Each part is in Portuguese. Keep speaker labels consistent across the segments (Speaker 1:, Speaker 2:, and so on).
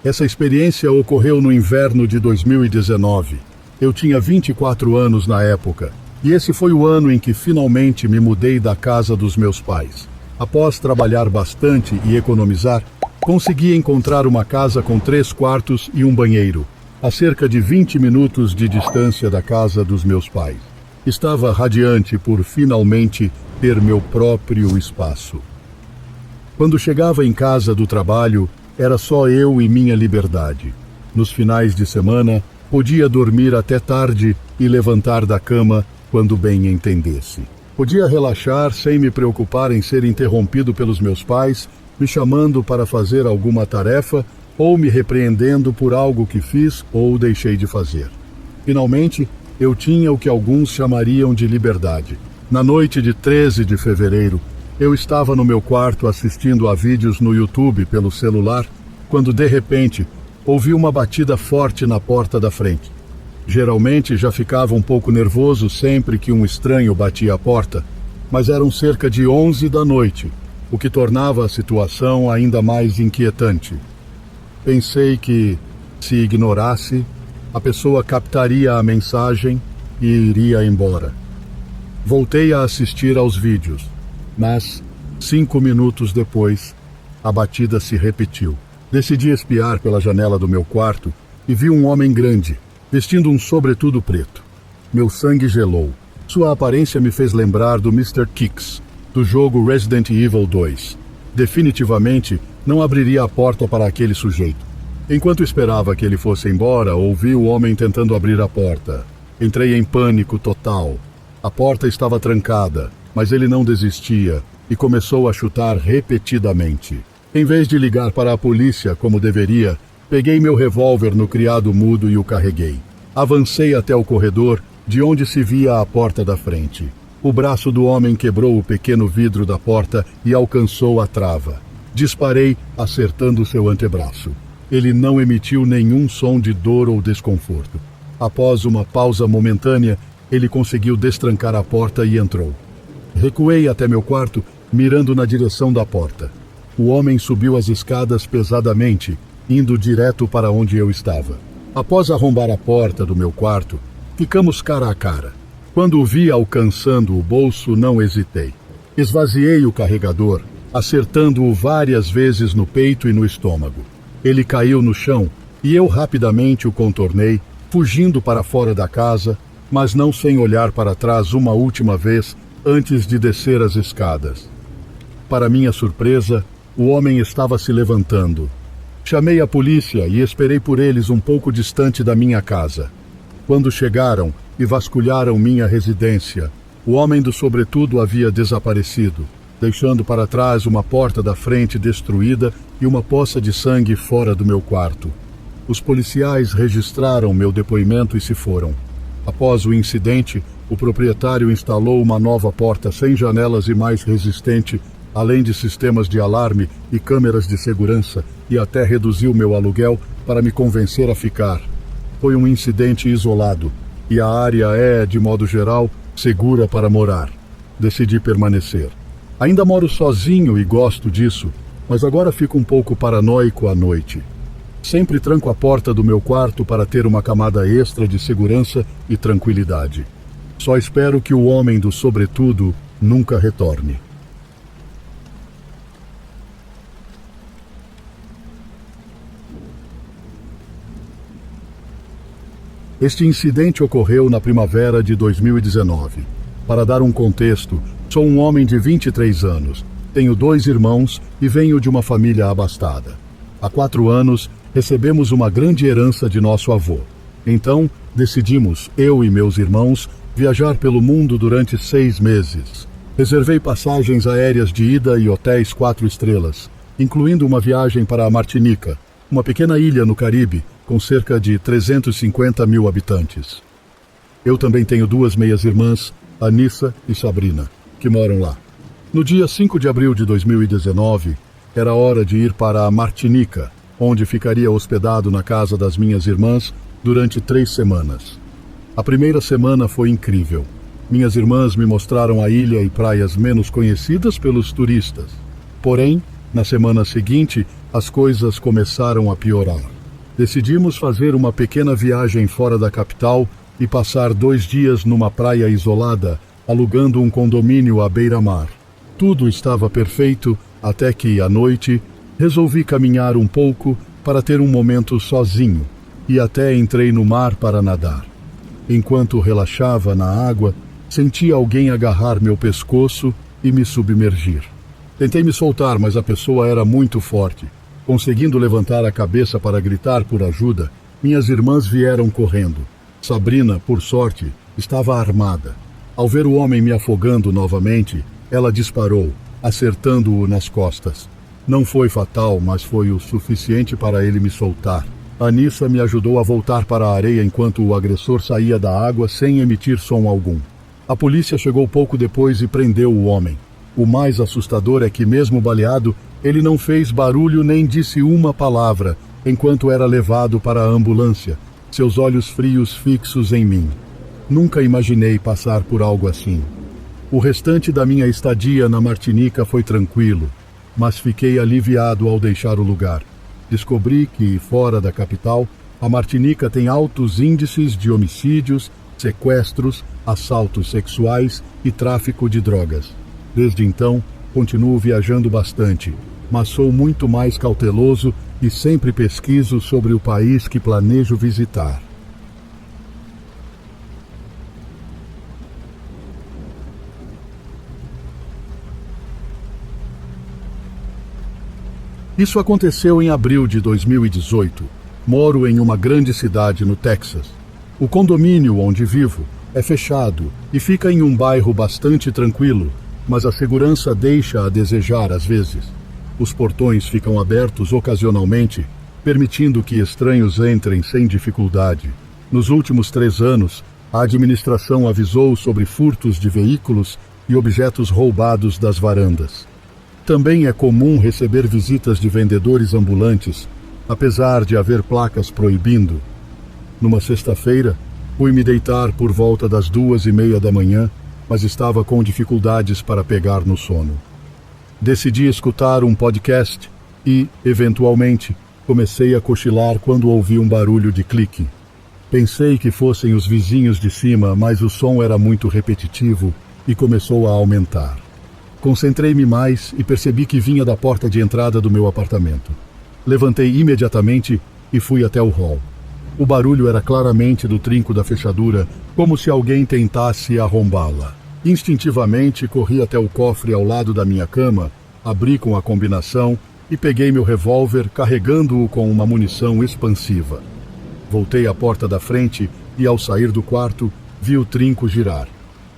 Speaker 1: Essa experiência ocorreu no inverno de 2019. Eu tinha 24 anos na época, e esse foi o ano em que finalmente me mudei da casa dos meus pais. Após trabalhar bastante e economizar, consegui encontrar uma casa com 3 quartos e um banheiro, a cerca de 20 minutos de distância da casa dos meus pais. Estava radiante por finalmente ter meu próprio espaço. Quando chegava em casa do trabalho, era só eu e minha liberdade. Nos finais de semana, podia dormir até tarde e levantar da cama quando bem entendesse. Podia relaxar sem me preocupar em ser interrompido pelos meus pais, me chamando para fazer alguma tarefa ou me repreendendo por algo que fiz ou deixei de fazer. Finalmente, eu tinha o que alguns chamariam de liberdade. Na noite de 13 de fevereiro, eu estava no meu quarto assistindo a vídeos no YouTube pelo celular, quando de repente ouvi uma batida forte na porta da frente. Geralmente já ficava um pouco nervoso sempre que um estranho batia a porta, mas eram cerca de 11 da noite, o que tornava a situação ainda mais inquietante. Pensei que, se ignorasse, a pessoa captaria a mensagem e iria embora. Voltei a assistir aos vídeos, mas 5 minutos depois, a batida se repetiu. Decidi espiar pela janela do meu quarto e vi um homem grande, vestindo um sobretudo preto. Meu sangue gelou. Sua aparência me fez lembrar do Mr. Kicks, do jogo Resident Evil 2. Definitivamente, não abriria a porta para aquele sujeito. Enquanto esperava que ele fosse embora, ouvi o homem tentando abrir a porta. Entrei em pânico total. A porta estava trancada, mas ele não desistia e começou a chutar repetidamente. Em vez de ligar para a polícia como deveria, peguei meu revólver no criado mudo e o carreguei. Avancei até o corredor, de onde se via a porta da frente. O braço do homem quebrou o pequeno vidro da porta e alcançou a trava. Disparei, acertando seu antebraço. Ele não emitiu nenhum som de dor ou desconforto. Após uma pausa momentânea, ele conseguiu destrancar a porta e entrou. Recuei até meu quarto, mirando na direção da porta. O homem subiu as escadas pesadamente, indo direto para onde eu estava. Após arrombar a porta do meu quarto, ficamos cara a cara. Quando o vi alcançando o bolso, não hesitei. Esvaziei o carregador, acertando-o várias vezes no peito e no estômago. Ele caiu no chão e eu rapidamente o contornei, fugindo para fora da casa, mas não sem olhar para trás uma última vez antes de descer as escadas. Para minha surpresa, o homem estava se levantando. Chamei a polícia e esperei por eles um pouco distante da minha casa. Quando chegaram e vasculharam minha residência, o homem do sobretudo havia desaparecido, deixando para trás uma porta da frente destruída e uma poça de sangue fora do meu quarto. Os policiais registraram meu depoimento e se foram. Após o incidente, o proprietário instalou uma nova porta sem janelas e mais resistente, além de sistemas de alarme e câmeras de segurança, e até reduziu meu aluguel para me convencer a ficar. Foi um incidente isolado, e a área é, de modo geral, segura para morar. Decidi permanecer. Ainda moro sozinho e gosto disso, mas agora fico um pouco paranoico à noite. Sempre tranco a porta do meu quarto para ter uma camada extra de segurança e tranquilidade. Só espero que o homem do sobretudo nunca retorne. Este incidente ocorreu na primavera de 2019. Para dar um contexto, sou um homem de 23 anos, tenho 2 irmãos e venho de uma família abastada. Há 4 anos, recebemos uma grande herança de nosso avô. Então, decidimos, eu e meus irmãos, viajar pelo mundo durante 6 meses. Reservei passagens aéreas de ida e hotéis 4 estrelas, incluindo uma viagem para a Martinica, uma pequena ilha no Caribe, com cerca de 350 mil habitantes. Eu também tenho 2 meias-irmãs, Anissa e Sabrina, que moram lá. No dia 5 de abril de 2019, era hora de ir para a Martinica, onde ficaria hospedado na casa das minhas irmãs durante 3 semanas. A primeira semana foi incrível. Minhas irmãs me mostraram a ilha e praias menos conhecidas pelos turistas. Porém, Na semana seguinte, as coisas começaram a piorar. Decidimos fazer uma pequena viagem fora da capital e passar 2 dias numa praia isolada, alugando um condomínio à beira-mar. Tudo estava perfeito até que, à noite, resolvi caminhar um pouco para ter um momento sozinho e até entrei no mar para nadar. Enquanto relaxava na água, senti alguém agarrar meu pescoço e me submergir. Tentei me soltar, mas a pessoa era muito forte. Conseguindo levantar a cabeça para gritar por ajuda, minhas irmãs vieram correndo. Sabrina, por sorte, estava armada. Ao ver o homem me afogando novamente, ela disparou, acertando-o nas costas. Não foi fatal, mas foi o suficiente para ele me soltar. Anissa me ajudou a voltar para a areia enquanto o agressor saía da água sem emitir som algum. A polícia chegou pouco depois e prendeu o homem. O mais assustador é que, mesmo baleado, ele não fez barulho nem disse uma palavra enquanto era levado para a ambulância, seus olhos frios fixos em mim. Nunca imaginei passar por algo assim. O restante da minha estadia na Martinica foi tranquilo, mas fiquei aliviado ao deixar o lugar. Descobri que, fora da capital, a Martinica tem altos índices de homicídios, sequestros, assaltos sexuais e tráfico de drogas. Desde então, continuo viajando bastante, mas sou muito mais cauteloso e sempre pesquiso sobre o país que planejo visitar. Isso aconteceu em abril de 2018. Moro em uma grande cidade no Texas. O condomínio onde vivo é fechado e fica em um bairro bastante tranquilo, mas a segurança deixa a desejar às vezes. Os portões ficam abertos ocasionalmente, permitindo que estranhos entrem sem dificuldade. Nos últimos 3 anos, a administração avisou sobre furtos de veículos e objetos roubados das varandas. Também é comum receber visitas de vendedores ambulantes, apesar de haver placas proibindo. Numa sexta-feira, fui me deitar por volta das 2:30 da manhã, mas estava com dificuldades para pegar no sono. Decidi escutar um podcast e, eventualmente, comecei a cochilar quando ouvi um barulho de clique. Pensei que fossem os vizinhos de cima, mas o som era muito repetitivo e começou a aumentar. Concentrei-me mais e percebi que vinha da porta de entrada do meu apartamento. Levantei imediatamente e fui até o hall. O barulho era claramente do trinco da fechadura, como se alguém tentasse arrombá-la. Instintivamente, corri até o cofre ao lado da minha cama, abri com a combinação e peguei meu revólver, carregando-o com uma munição expansiva. Voltei à porta da frente e, ao sair do quarto, vi o trinco girar.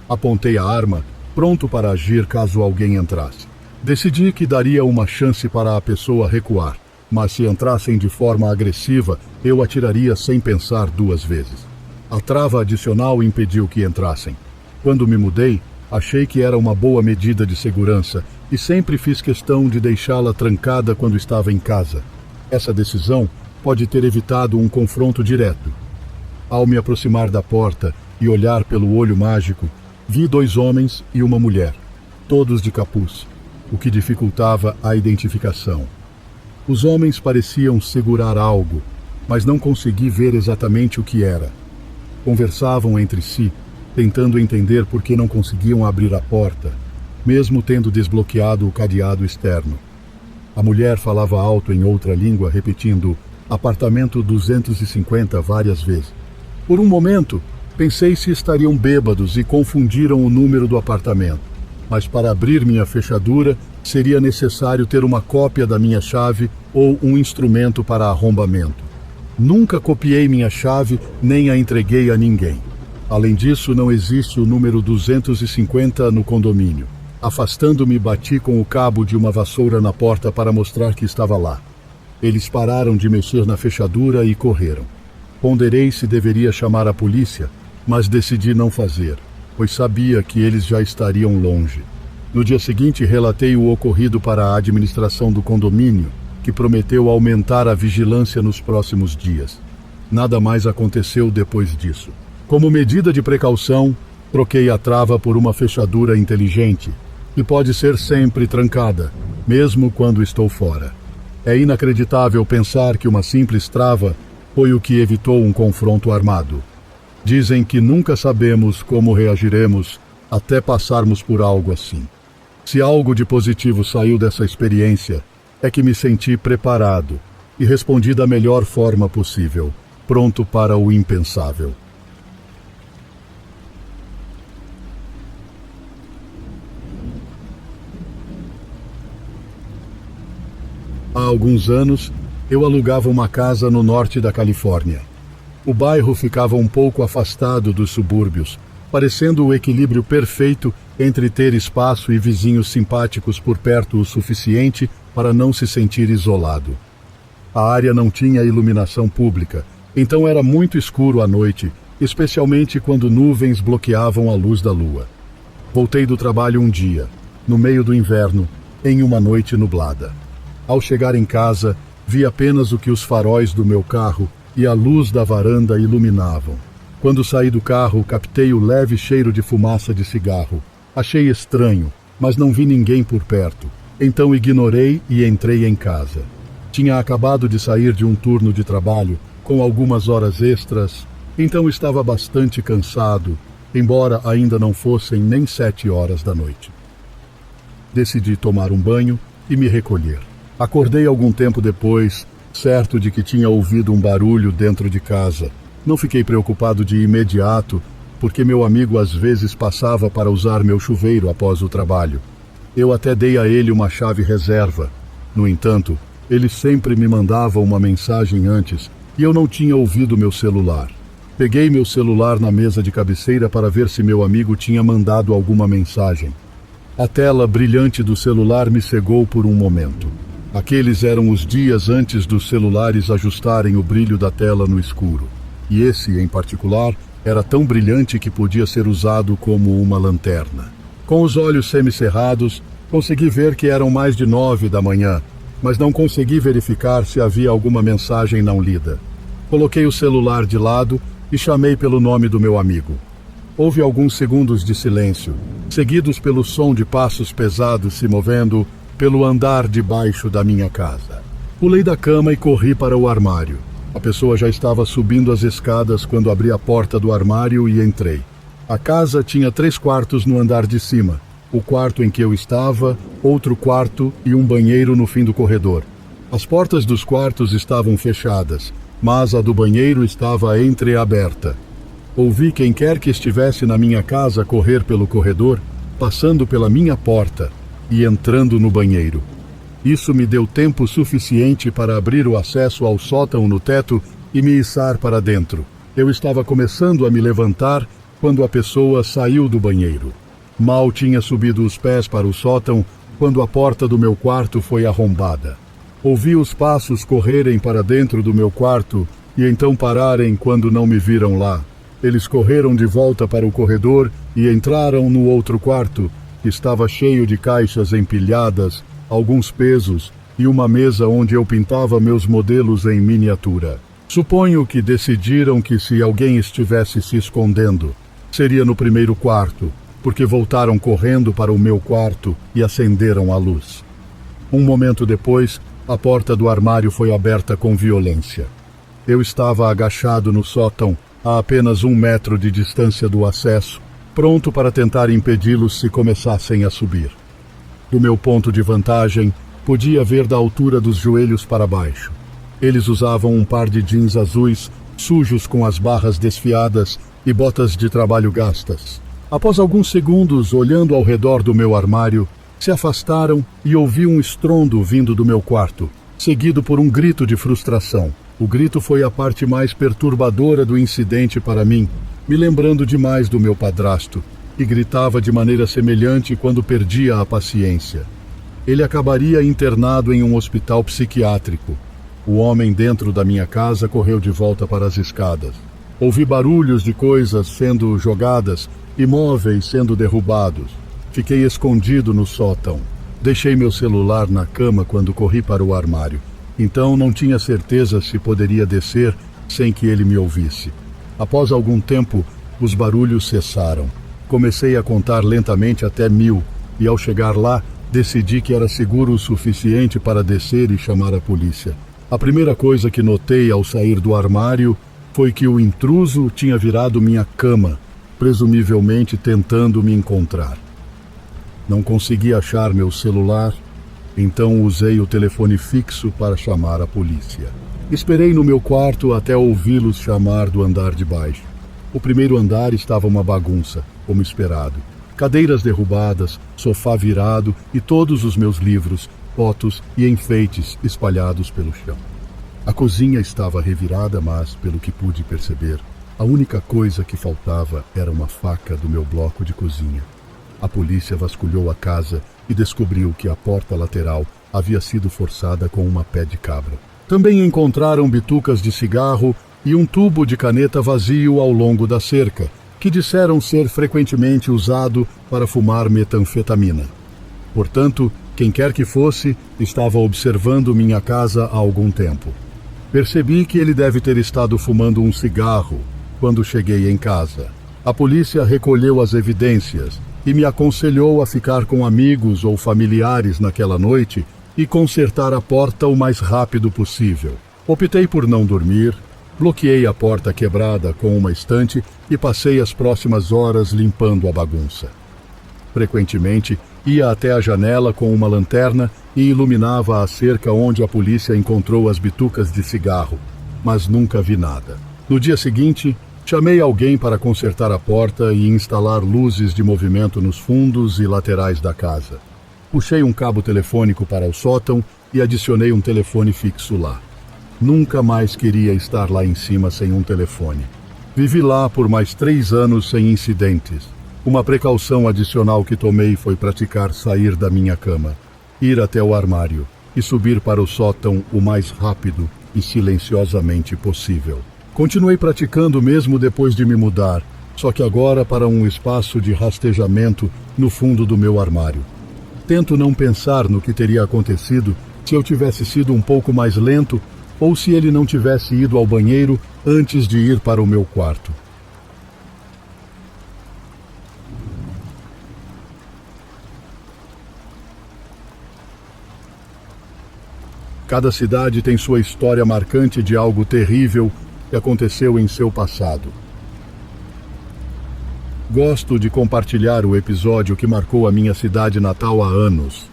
Speaker 1: Apontei a arma, pronto para agir caso alguém entrasse. Decidi que daria uma chance para a pessoa recuar, mas se entrassem de forma agressiva, eu atiraria sem pensar 2 vezes. A trava adicional impediu que entrassem. Quando me mudei, achei que era uma boa medida de segurança e sempre fiz questão de deixá-la trancada quando estava em casa. Essa decisão pode ter evitado um confronto direto. Ao me aproximar da porta e olhar pelo olho mágico, vi 2 homens e uma mulher, todos de capuz, o que dificultava a identificação. Os homens pareciam segurar algo, mas não consegui ver exatamente o que era. Conversavam entre si, tentando entender por que não conseguiam abrir a porta, mesmo tendo desbloqueado o cadeado externo. A mulher falava alto em outra língua, repetindo "apartamento 250" várias vezes. Por um momento, pensei se estariam bêbados e confundiram o número do apartamento, mas para abrir minha fechadura, seria necessário ter uma cópia da minha chave ou um instrumento para arrombamento. Nunca copiei minha chave nem a entreguei a ninguém. Além disso, não existe o número 250 no condomínio. Afastando-me, bati com o cabo de uma vassoura na porta para mostrar que estava lá. Eles pararam de mexer na fechadura e correram. Ponderei se deveria chamar a polícia, mas decidi não fazer, pois sabia que eles já estariam longe. No dia seguinte, relatei o ocorrido para a administração do condomínio, que prometeu aumentar a vigilância nos próximos dias. Nada mais aconteceu depois disso. Como medida de precaução, troquei a trava por uma fechadura inteligente, que pode ser sempre trancada, mesmo quando estou fora. É inacreditável pensar que uma simples trava foi o que evitou um confronto armado. Dizem que nunca sabemos como reagiremos até passarmos por algo assim. Se algo de positivo saiu dessa experiência, é que me senti preparado e respondi da melhor forma possível, pronto para o impensável. Há alguns anos, eu alugava uma casa no norte da Califórnia. O bairro ficava um pouco afastado dos subúrbios, parecendo o equilíbrio perfeito entre ter espaço e vizinhos simpáticos por perto o suficiente para não se sentir isolado. A área não tinha iluminação pública, então era muito escuro à noite, especialmente quando nuvens bloqueavam a luz da lua. Voltei do trabalho um dia, no meio do inverno, em uma noite nublada. Ao chegar em casa, vi apenas o que os faróis do meu carro e a luz da varanda iluminavam. Quando saí do carro, captei o leve cheiro de fumaça de cigarro. Achei estranho, mas não vi ninguém por perto. Então ignorei e entrei em casa. Tinha acabado de sair de um turno de trabalho, com algumas horas extras, então estava bastante cansado, embora ainda não fossem nem 7 horas da noite. Decidi tomar um banho e me recolher. Acordei algum tempo depois, certo de que tinha ouvido um barulho dentro de casa. Não fiquei preocupado de imediato, porque meu amigo às vezes passava para usar meu chuveiro após o trabalho. Eu até dei a ele uma chave reserva. No entanto, ele sempre me mandava uma mensagem antes e eu não tinha ouvido meu celular. Peguei meu celular na mesa de cabeceira para ver se meu amigo tinha mandado alguma mensagem. A tela brilhante do celular me cegou por um momento. Aqueles eram os dias antes dos celulares ajustarem o brilho da tela no escuro. E esse, em particular, era tão brilhante que podia ser usado como uma lanterna. Com os olhos semicerrados, consegui ver que eram mais de 9 da manhã, mas não consegui verificar se havia alguma mensagem não lida. Coloquei o celular de lado e chamei pelo nome do meu amigo. Houve alguns segundos de silêncio, seguidos pelo som de passos pesados se movendo pelo andar de baixo da minha casa. Pulei da cama e corri para o armário. A pessoa já estava subindo as escadas quando abri a porta do armário e entrei. A casa tinha 3 quartos no andar de cima. O quarto em que eu estava, outro quarto e um banheiro no fim do corredor. As portas dos quartos estavam fechadas, mas a do banheiro estava entreaberta. Ouvi quem quer que estivesse na minha casa correr pelo corredor, passando pela minha porta e entrando no banheiro. Isso me deu tempo suficiente para abrir o acesso ao sótão no teto e me içar para dentro. Eu estava começando a me levantar quando a pessoa saiu do banheiro. Mal tinha subido os pés para o sótão quando a porta do meu quarto foi arrombada. Ouvi os passos correrem para dentro do meu quarto e então pararem quando não me viram lá. Eles correram de volta para o corredor e entraram no outro quarto, que estava cheio de caixas empilhadas, alguns pesos e uma mesa onde eu pintava meus modelos em miniatura. Suponho que decidiram que se alguém estivesse se escondendo, seria no primeiro quarto, porque voltaram correndo para o meu quarto e acenderam a luz. Um momento depois, a porta do armário foi aberta com violência. Eu estava agachado no sótão, a apenas 1 metro de distância do acesso, pronto para tentar impedi-los se começassem a subir. Do meu ponto de vantagem, podia ver da altura dos joelhos para baixo. Eles usavam um par de jeans azuis, sujos com as barras desfiadas e botas de trabalho gastas. Após alguns segundos, olhando ao redor do meu armário, se afastaram e ouvi um estrondo vindo do meu quarto, seguido por um grito de frustração. O grito foi a parte mais perturbadora do incidente para mim, me lembrando demais do meu padrasto, que gritava de maneira semelhante quando perdia a paciência. Ele acabaria internado em um hospital psiquiátrico. O homem dentro da minha casa correu de volta para as escadas. Ouvi barulhos de coisas sendo jogadas e móveis sendo derrubados. Fiquei escondido no sótão. Deixei meu celular na cama quando corri para o armário. Então não tinha certeza se poderia descer sem que ele me ouvisse. Após algum tempo, os barulhos cessaram. Comecei a contar lentamente até 1000 e ao chegar lá, Decidi que era seguro o suficiente para descer e chamar a polícia. A primeira coisa que notei ao sair do armário foi que o intruso tinha virado minha cama, presumivelmente tentando me encontrar. Não consegui achar meu celular, então usei o telefone fixo para chamar a polícia. Esperei no meu quarto até ouvi-los chamar do andar de baixo. O primeiro andar estava uma bagunça, como esperado. Cadeiras derrubadas, sofá virado e todos os meus livros, fotos e enfeites espalhados pelo chão. A cozinha estava revirada, mas, pelo que pude perceber, a única coisa que faltava era uma faca do meu bloco de cozinha. A polícia vasculhou a casa e descobriu que a porta lateral havia sido forçada com uma pé de cabra. Também encontraram bitucas de cigarro e um tubo de caneta vazio ao longo da cerca, que disseram ser frequentemente usado para fumar metanfetamina. Portanto, quem quer que fosse, estava observando minha casa há algum tempo. Percebi que ele deve ter estado fumando um cigarro quando cheguei em casa. A polícia recolheu as evidências e me aconselhou a ficar com amigos ou familiares naquela noite e consertar a porta o mais rápido possível. Optei por não dormir, bloqueei a porta quebrada com uma estante e passei as próximas horas limpando a bagunça. Frequentemente, ia até a janela com uma lanterna e iluminava a cerca onde a polícia encontrou as bitucas de cigarro, mas nunca vi nada. No dia seguinte, chamei alguém para consertar a porta e instalar luzes de movimento nos fundos e laterais da casa. Puxei um cabo telefônico para o sótão e adicionei um telefone fixo lá. Nunca mais queria estar lá em cima sem um telefone. Vivi lá por mais 3 anos sem incidentes. Uma precaução adicional que tomei foi praticar sair da minha cama, ir até o armário e subir para o sótão o mais rápido e silenciosamente possível. Continuei praticando mesmo depois de me mudar, só que agora para um espaço de rastejamento no fundo do meu armário. Tento não pensar no que teria acontecido se eu tivesse sido um pouco mais lento ou se ele não tivesse ido ao banheiro antes de ir para o meu quarto. Cada cidade tem sua história marcante de algo terrível que aconteceu em seu passado. Gosto de compartilhar o episódio que marcou a minha cidade natal há anos.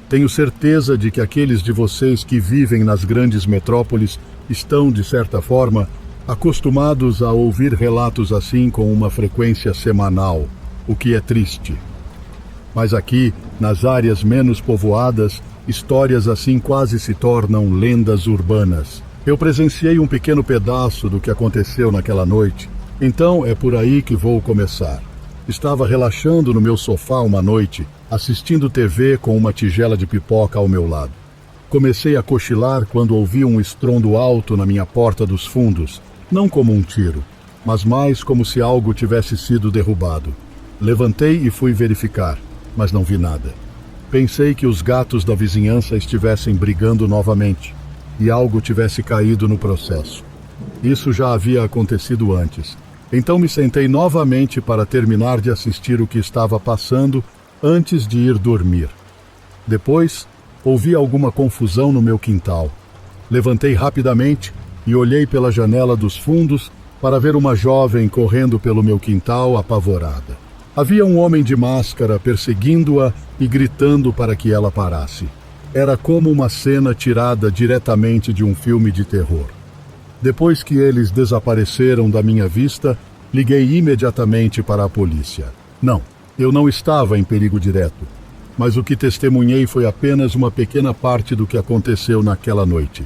Speaker 1: Tenho certeza de que aqueles de vocês que vivem nas grandes metrópoles estão, de certa forma, acostumados a ouvir relatos assim com uma frequência semanal, o que é triste. Mas aqui, nas áreas menos povoadas, histórias assim quase se tornam lendas urbanas. Eu presenciei um pequeno pedaço do que aconteceu naquela noite, então é por aí que vou começar. Estava relaxando no meu sofá uma noite, assistindo TV com uma tigela de pipoca ao meu lado. Comecei a cochilar quando ouvi um estrondo alto na minha porta dos fundos, não como um tiro, mas mais como se algo tivesse sido derrubado. Levantei e fui verificar, mas não vi nada. Pensei que os gatos da vizinhança estivessem brigando novamente e algo tivesse caído no processo. Isso já havia acontecido antes. Então me sentei novamente para terminar de assistir o que estava passando antes de ir dormir. Depois, ouvi alguma confusão no meu quintal. Levantei rapidamente e olhei pela janela dos fundos para ver uma jovem correndo pelo meu quintal apavorada. Havia um homem de máscara perseguindo-a e gritando para que ela parasse. Era como uma cena tirada diretamente de um filme de terror. Depois que eles desapareceram da minha vista, liguei imediatamente para a polícia. Não, eu não estava em perigo direto, mas o que testemunhei foi apenas uma pequena parte do que aconteceu naquela noite.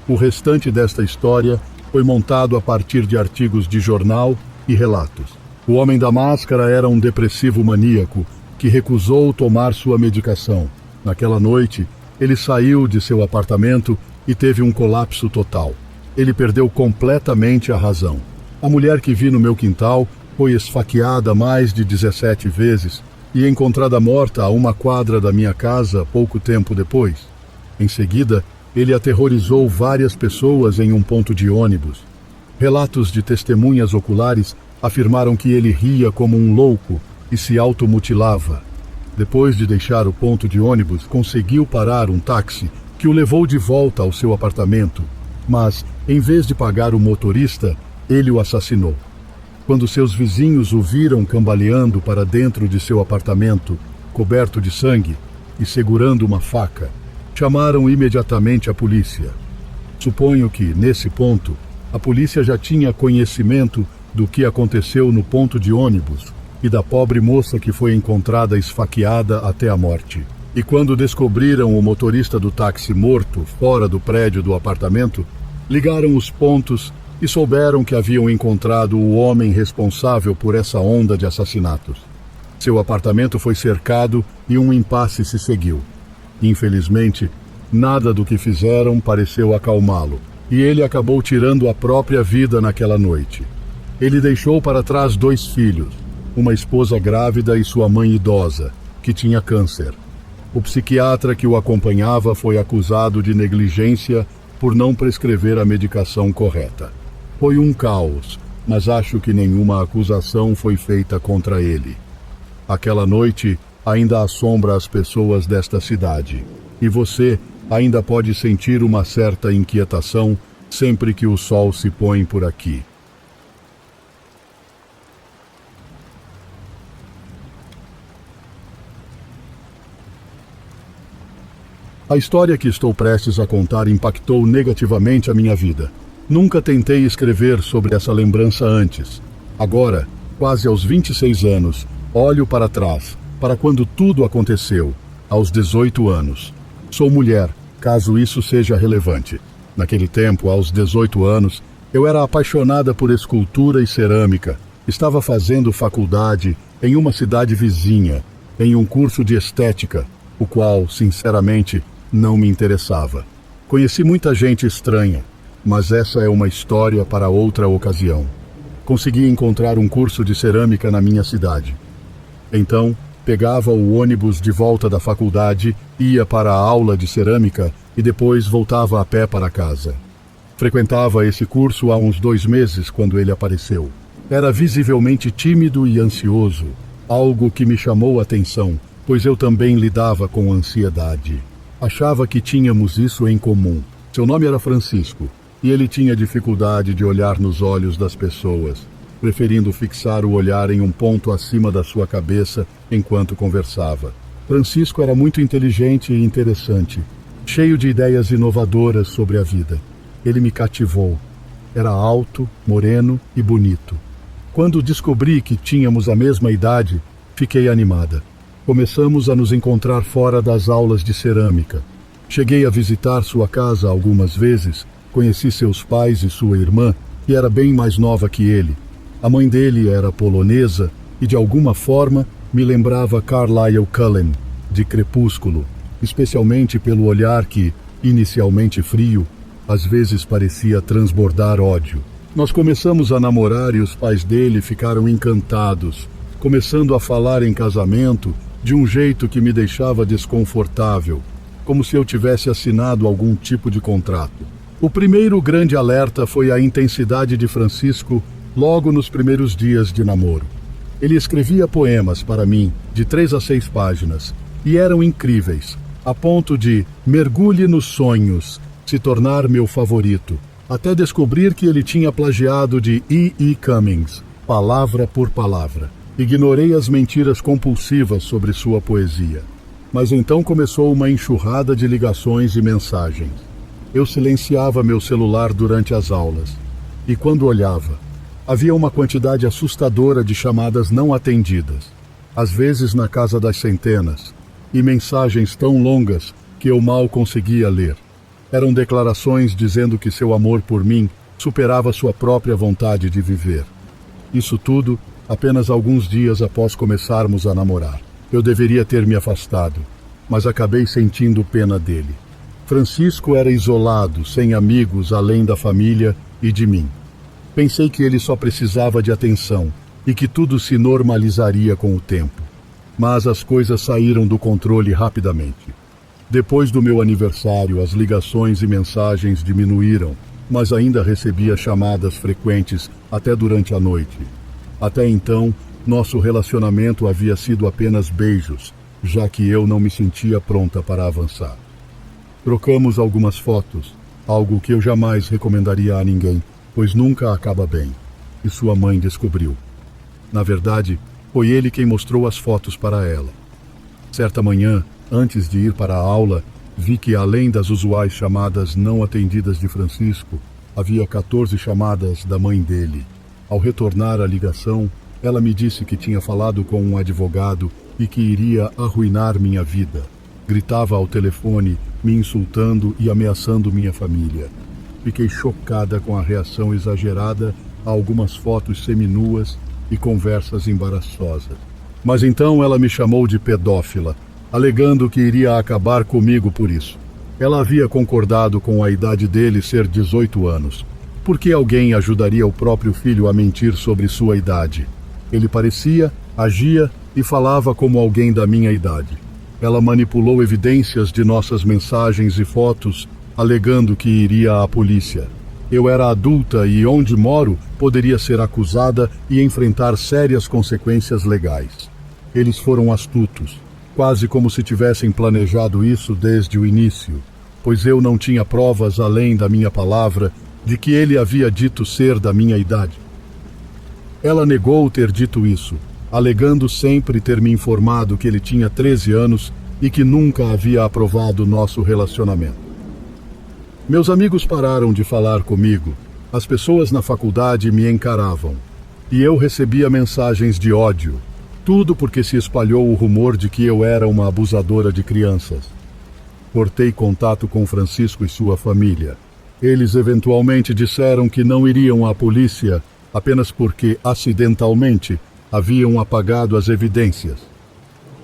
Speaker 1: O restante desta história foi montado a partir de artigos de jornal e relatos. O homem da máscara era um depressivo maníaco que recusou tomar sua medicação. Naquela noite, ele saiu de seu apartamento e teve um colapso total. Ele perdeu completamente a razão. A mulher que vi no meu quintal foi esfaqueada mais de 17 vezes e encontrada morta a 1 quadra da minha casa pouco tempo depois. Em seguida, ele aterrorizou várias pessoas em um ponto de ônibus. Relatos de testemunhas oculares afirmaram que ele ria como um louco e se automutilava. Depois de deixar o ponto de ônibus, conseguiu parar um táxi que o levou de volta ao seu apartamento, mas, em vez de pagar o motorista, ele o assassinou. Quando seus vizinhos o viram cambaleando para dentro de seu apartamento, coberto de sangue e segurando uma faca, chamaram imediatamente a polícia. Suponho que, nesse ponto, a polícia já tinha conhecimento do que aconteceu no ponto de ônibus e da pobre moça que foi encontrada esfaqueada até a morte. E quando descobriram o motorista do táxi morto fora do prédio do apartamento, ligaram os pontos e souberam que haviam encontrado o homem responsável por essa onda de assassinatos. Seu apartamento foi cercado e um impasse se seguiu. Infelizmente, nada do que fizeram pareceu acalmá-lo, e ele acabou tirando a própria vida naquela noite. Ele deixou para trás 2 filhos, uma esposa grávida e sua mãe idosa, que tinha câncer. O psiquiatra que o acompanhava foi acusado de negligência por não prescrever a medicação correta. Foi um caos, mas acho que nenhuma acusação foi feita contra ele. Aquela noite ainda assombra as pessoas desta cidade, e você ainda pode sentir uma certa inquietação sempre que o sol se põe por aqui. A história que estou prestes a contar impactou negativamente a minha vida. Nunca tentei escrever sobre essa lembrança antes. Agora, quase aos 26 anos, olho para trás, para quando tudo aconteceu, aos 18 anos. Sou mulher, caso isso seja relevante. Naquele tempo, aos 18 anos, eu era apaixonada por escultura e cerâmica. Estava fazendo faculdade em uma cidade vizinha, em um curso de estética, o qual, sinceramente, não me interessava. Conheci muita gente estranha, mas essa é uma história para outra ocasião. Consegui encontrar um curso de cerâmica na minha cidade. Então, pegava o ônibus de volta da faculdade, ia para a aula de cerâmica e depois voltava a pé para casa. Frequentava esse curso há uns 2 meses quando ele apareceu. Era visivelmente tímido e ansioso, algo que me chamou a atenção, pois eu também lidava com ansiedade. Achava que tínhamos isso em comum. Seu nome era Francisco, e ele tinha dificuldade de olhar nos olhos das pessoas, preferindo fixar o olhar em um ponto acima da sua cabeça enquanto conversava. Francisco era muito inteligente e interessante, cheio de ideias inovadoras sobre a vida. Ele me cativou. Era alto, moreno e bonito. Quando descobri que tínhamos a mesma idade, fiquei animada. Começamos a nos encontrar fora das aulas de cerâmica. Cheguei a visitar sua casa algumas vezes, conheci seus pais e sua irmã, que era bem mais nova que ele. A mãe dele era polonesa e, de alguma forma, me lembrava Carlyle Cullen, de Crepúsculo, especialmente pelo olhar que, inicialmente frio, às vezes parecia transbordar ódio. Nós começamos a namorar e os pais dele ficaram encantados, começando a falar em casamento de um jeito que me deixava desconfortável, como se eu tivesse assinado algum tipo de contrato. O primeiro grande alerta foi a intensidade de Francisco logo nos primeiros dias de namoro. Ele escrevia poemas para mim, de 3 a 6 páginas, e eram incríveis, a ponto de mergulhe nos sonhos, se tornar meu favorito, até descobrir que ele tinha plagiado de E. E. Cummings, palavra por palavra. Ignorei as mentiras compulsivas sobre sua poesia. Mas então começou uma enxurrada de ligações e mensagens. Eu silenciava meu celular durante as aulas, e quando olhava, havia uma quantidade assustadora de chamadas não atendidas, às vezes na casa das centenas, e mensagens tão longas que eu mal conseguia ler. Eram declarações dizendo que seu amor por mim superava sua própria vontade de viver. Isso tudo apenas alguns dias após começarmos a namorar. Eu deveria ter me afastado, mas acabei sentindo pena dele. Francisco era isolado, sem amigos além da família e de mim. Pensei que ele só precisava de atenção e que tudo se normalizaria com o tempo. Mas as coisas saíram do controle rapidamente. Depois do meu aniversário, as ligações e mensagens diminuíram, mas ainda recebia chamadas frequentes até durante a noite. Até então, nosso relacionamento havia sido apenas beijos, já que eu não me sentia pronta para avançar. Trocamos algumas fotos, algo que eu jamais recomendaria a ninguém, pois nunca acaba bem, e sua mãe descobriu. Na verdade, foi ele quem mostrou as fotos para ela. Certa manhã, antes de ir para a aula, vi que além das usuais chamadas não atendidas de Francisco, havia 14 chamadas da mãe dele. Ao retornar a ligação, ela me disse que tinha falado com um advogado e que iria arruinar minha vida. Gritava ao telefone, me insultando e ameaçando minha família. Fiquei chocada com a reação exagerada a algumas fotos seminuas e conversas embaraçosas. Mas então ela me chamou de pedófila, alegando que iria acabar comigo por isso. Ela havia concordado com a idade dele ser 18 anos. Por que alguém ajudaria o próprio filho a mentir sobre sua idade? Ele parecia, agia e falava como alguém da minha idade. Ela manipulou evidências de nossas mensagens e fotos, alegando que iria à polícia. Eu era adulta e, onde moro, poderia ser acusada e enfrentar sérias consequências legais. Eles foram astutos, quase como se tivessem planejado isso desde o início, pois eu não tinha provas além da minha palavra de que ele havia dito ser da minha idade. Ela negou ter dito isso, alegando sempre ter me informado que ele tinha 13 anos e que nunca havia aprovado nosso relacionamento. Meus amigos pararam de falar comigo, as pessoas na faculdade me encaravam, e eu recebia mensagens de ódio, tudo porque se espalhou o rumor de que eu era uma abusadora de crianças. Cortei contato com Francisco e sua família. Eles eventualmente disseram que não iriam à polícia apenas porque, acidentalmente, haviam apagado as evidências.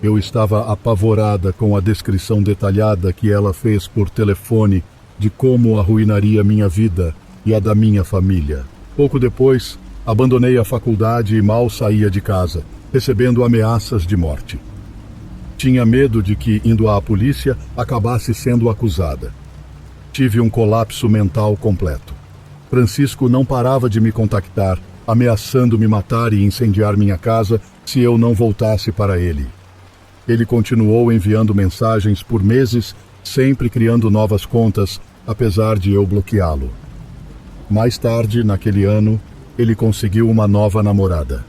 Speaker 1: Eu estava apavorada com a descrição detalhada que ela fez por telefone de como arruinaria minha vida e a da minha família. Pouco depois, abandonei a faculdade e mal saía de casa, recebendo ameaças de morte. Tinha medo de que, indo à polícia, acabasse sendo acusada. Tive um colapso mental completo. Francisco não parava de me contactar, ameaçando me matar e incendiar minha casa se eu não voltasse para ele. Ele continuou enviando mensagens por meses, sempre criando novas contas, apesar de eu bloqueá-lo. Mais tarde, naquele ano, ele conseguiu uma nova namorada.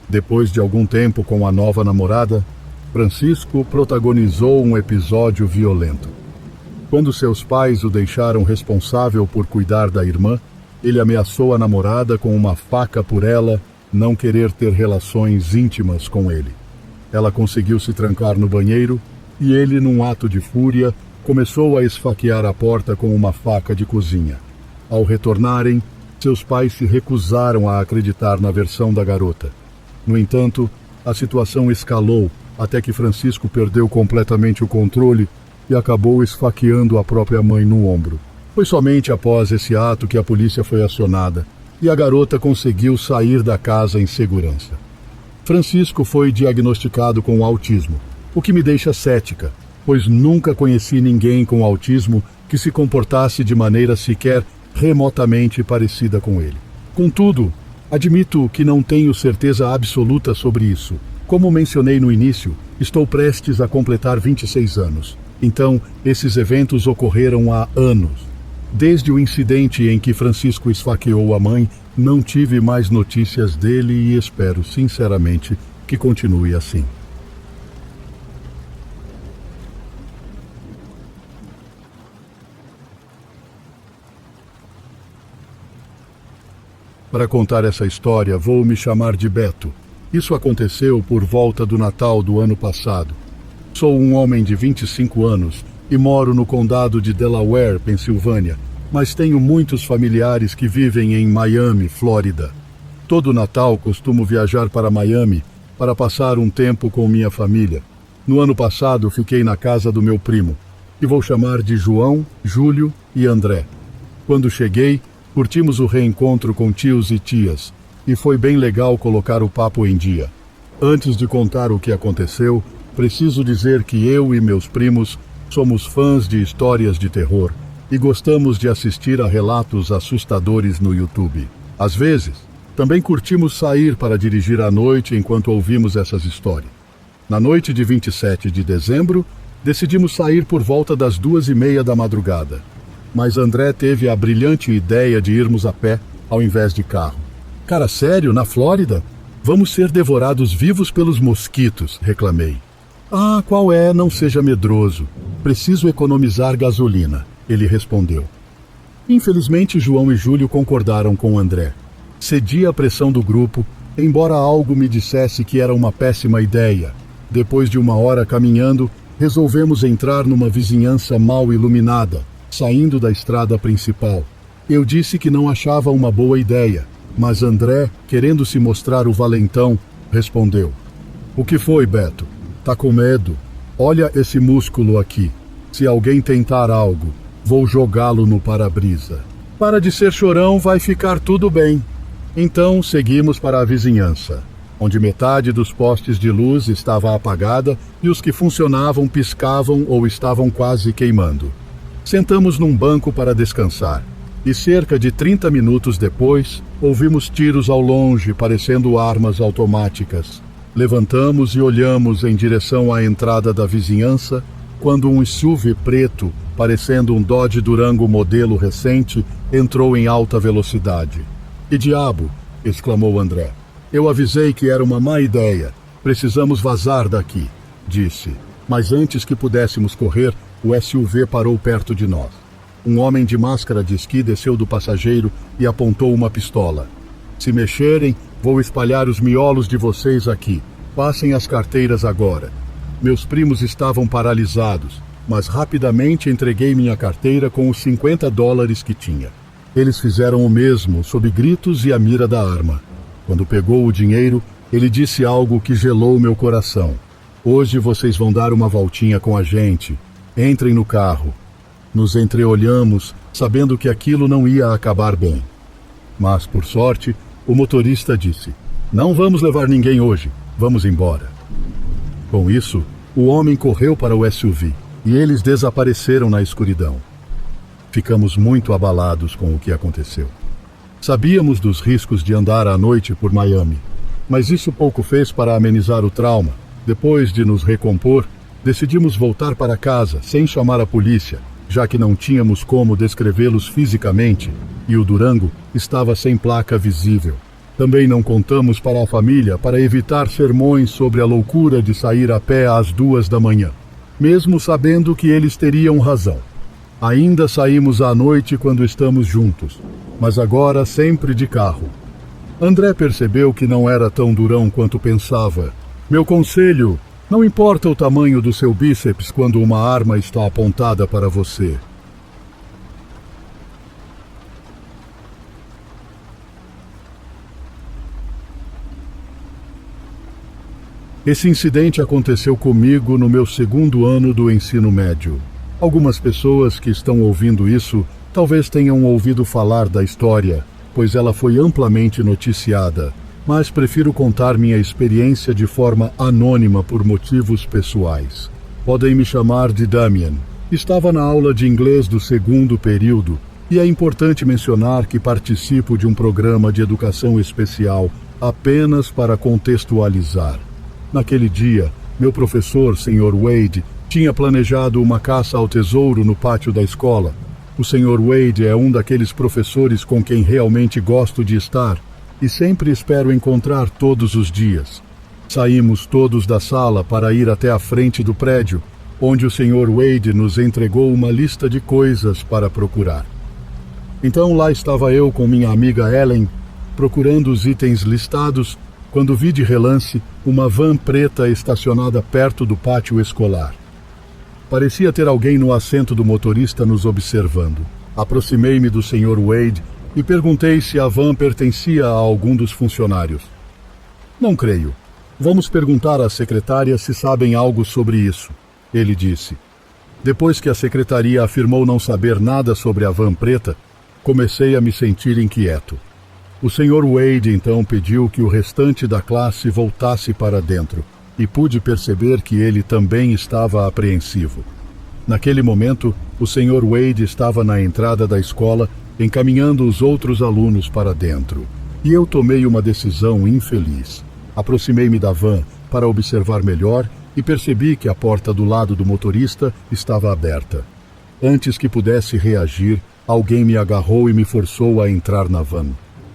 Speaker 1: Depois de algum tempo com a nova namorada, Francisco protagonizou um episódio violento. Quando seus pais o deixaram responsável por cuidar da irmã, ele ameaçou a namorada com uma faca por ela não querer ter relações íntimas com ele. Ela conseguiu se trancar no banheiro e ele, num ato de fúria, começou a esfaquear a porta com uma faca de cozinha. Ao retornarem, seus pais se recusaram a acreditar na versão da garota. No entanto, a situação escalou até que Francisco perdeu completamente o controle e acabou esfaqueando a própria mãe no ombro. Foi somente após esse ato que a polícia foi acionada e a garota conseguiu sair da casa em segurança. Francisco foi diagnosticado com autismo, o que me deixa cética, pois nunca conheci ninguém com autismo que se comportasse de maneira sequer remotamente parecida com ele. Contudo, admito que não tenho certeza absoluta sobre isso. Como mencionei no início, estou prestes a completar 26 anos. Então, esses eventos ocorreram há anos. Desde o incidente em que Francisco esfaqueou a mãe, não tive mais notícias dele e espero, sinceramente, que continue assim. Para contar essa história, vou me chamar de Beto. Isso aconteceu por volta do Natal do ano passado. Sou um homem de 25 anos e moro no condado de Delaware, Pensilvânia, mas tenho muitos familiares que vivem em Miami, Flórida. Todo Natal costumo viajar para Miami para passar um tempo com minha família. No ano passado fiquei na casa do meu primo, que vou chamar de João, Júlio e André. Quando cheguei, curtimos o reencontro com tios e tias, e foi bem legal colocar o papo em dia. Antes de contar o que aconteceu, preciso dizer que eu e meus primos somos fãs de histórias de terror e gostamos de assistir a relatos assustadores no YouTube. Às vezes, também curtimos sair para dirigir à noite enquanto ouvimos essas histórias. Na noite de 27 de dezembro, decidimos sair por volta das 2:30 da madrugada. Mas André teve a brilhante ideia de irmos a pé, ao invés de carro. Cara, sério, na Flórida? Vamos ser devorados vivos pelos mosquitos, reclamei. Ah, qual é? Não seja medroso. Preciso economizar gasolina, ele respondeu. Infelizmente, João e Júlio concordaram com André. Cedi à pressão do grupo, embora algo me dissesse que era uma péssima ideia. Depois de 1 hora caminhando, resolvemos entrar numa vizinhança mal iluminada, saindo da estrada principal. Eu disse que não achava uma boa ideia, mas André, querendo se mostrar o valentão, respondeu. O que foi, Beto? Tá com medo? Olha esse músculo aqui. Se alguém tentar algo, vou jogá-lo no para-brisa. Para de ser chorão, vai ficar tudo bem. Então seguimos para a vizinhança, onde metade dos postes de luz estava apagada e os que funcionavam piscavam ou estavam quase queimando. Sentamos num banco para descansar, e cerca de 30 minutos depois, ouvimos tiros ao longe, parecendo armas automáticas. Levantamos e olhamos em direção à entrada da vizinhança, quando um SUV preto, parecendo um Dodge Durango modelo recente, entrou em alta velocidade. Que diabo! Exclamou André. Eu avisei que era uma má ideia. Precisamos vazar daqui, disse. Mas antes que pudéssemos correr, o SUV parou perto de nós. Um homem de máscara de esqui desceu do passageiro e apontou uma pistola. Se mexerem, vou espalhar os miolos de vocês aqui. Passem as carteiras agora. Meus primos estavam paralisados, mas rapidamente entreguei minha carteira com os $50 que tinha. Eles fizeram o mesmo, sob gritos e a mira da arma. Quando pegou o dinheiro, ele disse algo que gelou meu coração. Hoje vocês vão dar uma voltinha com a gente. Entrem no carro. Nos entreolhamos, sabendo que aquilo não ia acabar bem. Mas, por sorte, o motorista disse, não vamos levar ninguém hoje, vamos embora. Com isso, o homem correu para o SUV e eles desapareceram na escuridão. Ficamos muito abalados com o que aconteceu. Sabíamos dos riscos de andar à noite por Miami, mas isso pouco fez para amenizar o trauma. Depois de nos recompor, decidimos voltar para casa sem chamar a polícia, já que não tínhamos como descrevê-los fisicamente e o Durango estava sem placa visível. Também não contamos para a família para evitar sermões sobre a loucura de sair a pé às 2 da manhã, mesmo sabendo que eles teriam razão. Ainda saímos à noite quando estamos juntos, mas agora sempre de carro. André percebeu que não era tão durão quanto pensava. Meu conselho, não importa o tamanho do seu bíceps quando uma arma está apontada para você. Esse incidente aconteceu comigo no meu 2º ano do ensino médio. Algumas pessoas que estão ouvindo isso talvez tenham ouvido falar da história, pois ela foi amplamente noticiada, mas prefiro contar minha experiência de forma anônima por motivos pessoais. Podem me chamar de Damian. Estava na aula de inglês do 2º período e é importante mencionar que participo de um programa de educação especial apenas para contextualizar. Naquele dia, meu professor, Sr. Wade, tinha planejado uma caça ao tesouro no pátio da escola. O Sr. Wade é um daqueles professores com quem realmente gosto de estar e sempre espero encontrar todos os dias. Saímos todos da sala para ir até a frente do prédio, onde o Sr. Wade nos entregou uma lista de coisas para procurar. Então lá estava eu com minha amiga Ellen, procurando os itens listados, quando vi de relance uma van preta estacionada perto do pátio escolar. Parecia ter alguém no assento do motorista nos observando. Aproximei-me do Sr. Wade e perguntei se a van pertencia a algum dos funcionários. Não creio. Vamos perguntar à secretária se sabem algo sobre isso, ele disse. Depois que a secretaria afirmou não saber nada sobre a van preta, comecei a me sentir inquieto. O Sr. Wade então pediu que o restante da classe voltasse para dentro e pude perceber que ele também estava apreensivo. Naquele momento, o Sr. Wade estava na entrada da escola encaminhando os outros alunos para dentro. E eu tomei uma decisão infeliz. Aproximei-me da van para observar melhor e percebi que a porta do lado do motorista estava aberta. Antes que pudesse reagir, alguém me agarrou e me forçou a entrar na van.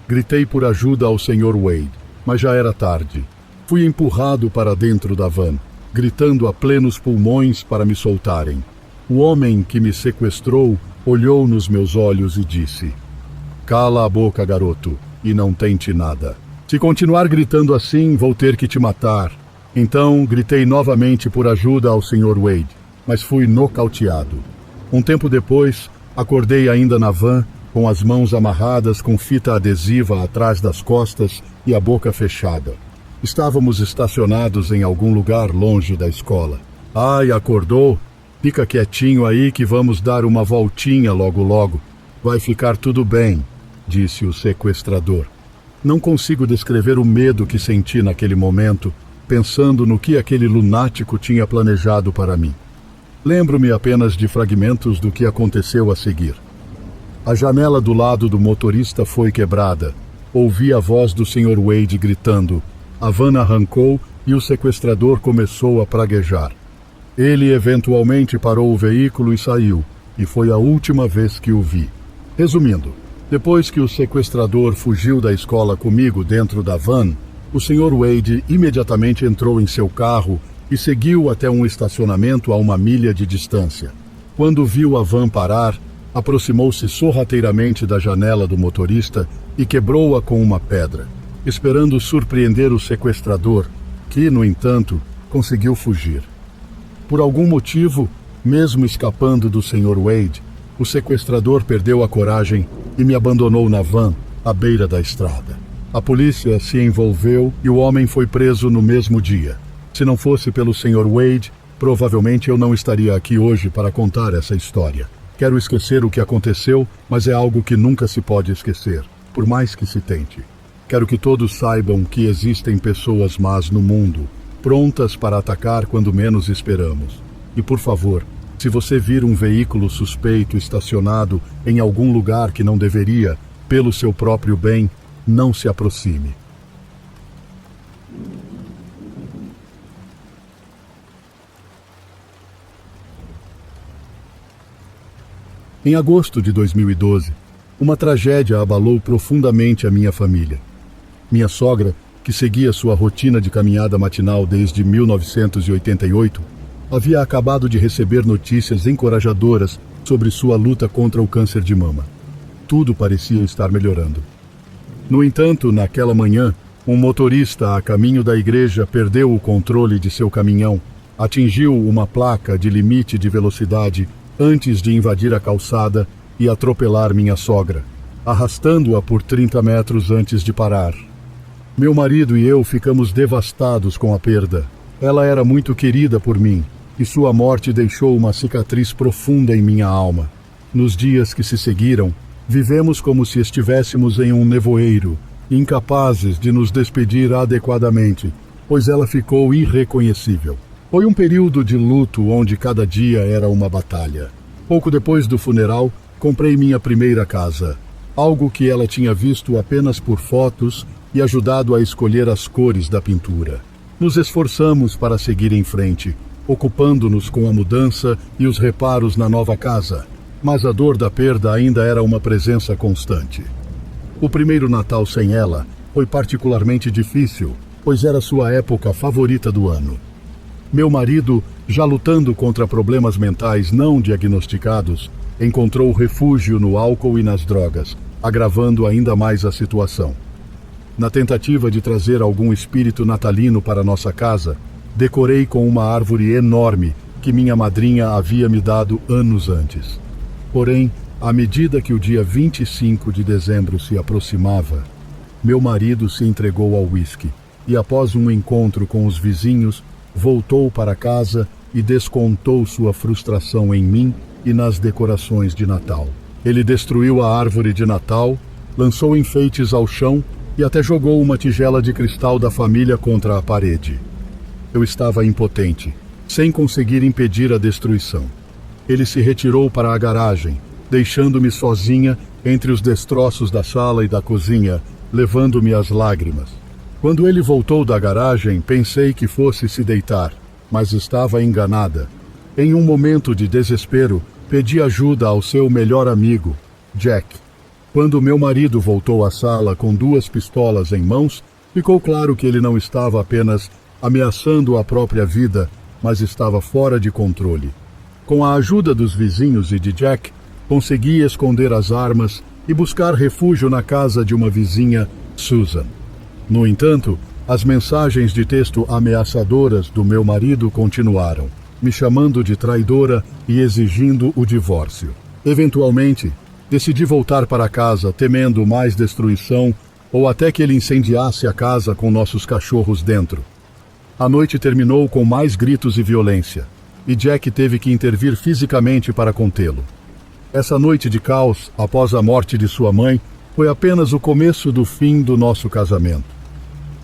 Speaker 1: Gritei por ajuda ao Sr. Wade, mas já era tarde. Fui empurrado para dentro da van, gritando a plenos pulmões para me soltarem. O homem que me sequestrou olhou nos meus olhos e disse: "Cala a boca, garoto, e não tente nada. Se continuar gritando assim, vou ter que te matar." Então, gritei novamente por ajuda ao Sr. Wade, mas fui nocauteado. Um tempo depois, acordei ainda na van, com as mãos amarradas com fita adesiva atrás das costas e a boca fechada. Estávamos estacionados em algum lugar longe da escola. "Ai, acordou? Fica quietinho aí que vamos dar uma voltinha logo logo. Vai ficar tudo bem", disse o sequestrador. Não consigo descrever o medo que senti naquele momento, pensando no que aquele lunático tinha planejado para mim. Lembro-me apenas de fragmentos do que aconteceu a seguir. A janela do lado do motorista foi quebrada. Ouvi a voz do Sr. Wade gritando. A van arrancou e o sequestrador começou a praguejar. Ele eventualmente parou o veículo e saiu, e foi a última vez que o vi. Resumindo, depois que o sequestrador fugiu da escola comigo dentro da van, o Sr. Wade imediatamente entrou em seu carro e seguiu até um estacionamento a 1 milha de distância. Quando viu a van parar, aproximou-se sorrateiramente da janela do motorista e quebrou-a com uma pedra, esperando surpreender o sequestrador, que, no entanto, conseguiu fugir. Por algum motivo, mesmo escapando do Sr. Wade, o sequestrador perdeu a coragem e me abandonou na van, à beira da estrada. A polícia se envolveu e o homem foi preso no mesmo dia. Se não fosse pelo Sr. Wade, provavelmente eu não estaria aqui hoje para contar essa história. Quero esquecer o que aconteceu, mas é algo que nunca se pode esquecer, por mais que se tente. Quero que todos saibam que existem pessoas más no mundo, prontas para atacar quando menos esperamos. E, por favor, se você vir um veículo suspeito estacionado em algum lugar que não deveria, pelo seu próprio bem, não se aproxime. Em agosto de 2012, uma tragédia abalou profundamente a minha família. Minha sogra, que seguia sua rotina de caminhada matinal desde 1988, havia acabado de receber notícias encorajadoras sobre sua luta contra o câncer de mama. Tudo parecia estar melhorando. No entanto, naquela manhã, um motorista a caminho da igreja perdeu o controle de seu caminhão, atingiu uma placa de limite de velocidade antes de invadir a calçada e atropelar minha sogra, arrastando-a por 30 metros antes de parar. Meu marido e eu ficamos devastados com a perda. Ela era muito querida por mim, e sua morte deixou uma cicatriz profunda em minha alma. Nos dias que se seguiram, vivemos como se estivéssemos em um nevoeiro, incapazes de nos despedir adequadamente, pois ela ficou irreconhecível. Foi um período de luto onde cada dia era uma batalha. Pouco depois do funeral, comprei minha primeira casa, algo que ela tinha visto apenas por fotos e ajudado a escolher as cores da pintura. Nos esforçamos para seguir em frente, ocupando-nos com a mudança e os reparos na nova casa, mas a dor da perda ainda era uma presença constante. O primeiro Natal sem ela foi particularmente difícil, pois era sua época favorita do ano. Meu marido, já lutando contra problemas mentais não diagnosticados, encontrou refúgio no álcool e nas drogas, agravando ainda mais a situação. Na tentativa de trazer algum espírito natalino para nossa casa, decorei com uma árvore enorme que minha madrinha havia me dado anos antes. Porém, à medida que o dia 25 de dezembro se aproximava, meu marido se entregou ao uísque e, após um encontro com os vizinhos, voltou para casa e descontou sua frustração em mim e nas decorações de Natal. Ele destruiu a árvore de Natal, lançou enfeites ao chão e até jogou uma tigela de cristal da família contra a parede. Eu estava impotente, sem conseguir impedir a destruição. Ele se retirou para a garagem, deixando-me sozinha entre os destroços da sala e da cozinha, levando-me às lágrimas. Quando ele voltou da garagem, pensei que fosse se deitar, mas estava enganada. Em um momento de desespero, pedi ajuda ao seu melhor amigo, Jack. Quando meu marido voltou à sala com 2 pistolas em mãos, ficou claro que ele não estava apenas ameaçando a própria vida, mas estava fora de controle. Com a ajuda dos vizinhos e de Jack, consegui esconder as armas e buscar refúgio na casa de uma vizinha, Susan. No entanto, as mensagens de texto ameaçadoras do meu marido continuaram, me chamando de traidora e exigindo o divórcio. Eventualmente, decidi voltar para casa temendo mais destruição ou até que ele incendiasse a casa com nossos cachorros dentro. A noite terminou com mais gritos e violência, e Jack teve que intervir fisicamente para contê-lo. Essa noite de caos, após a morte de sua mãe, foi apenas o começo do fim do nosso casamento.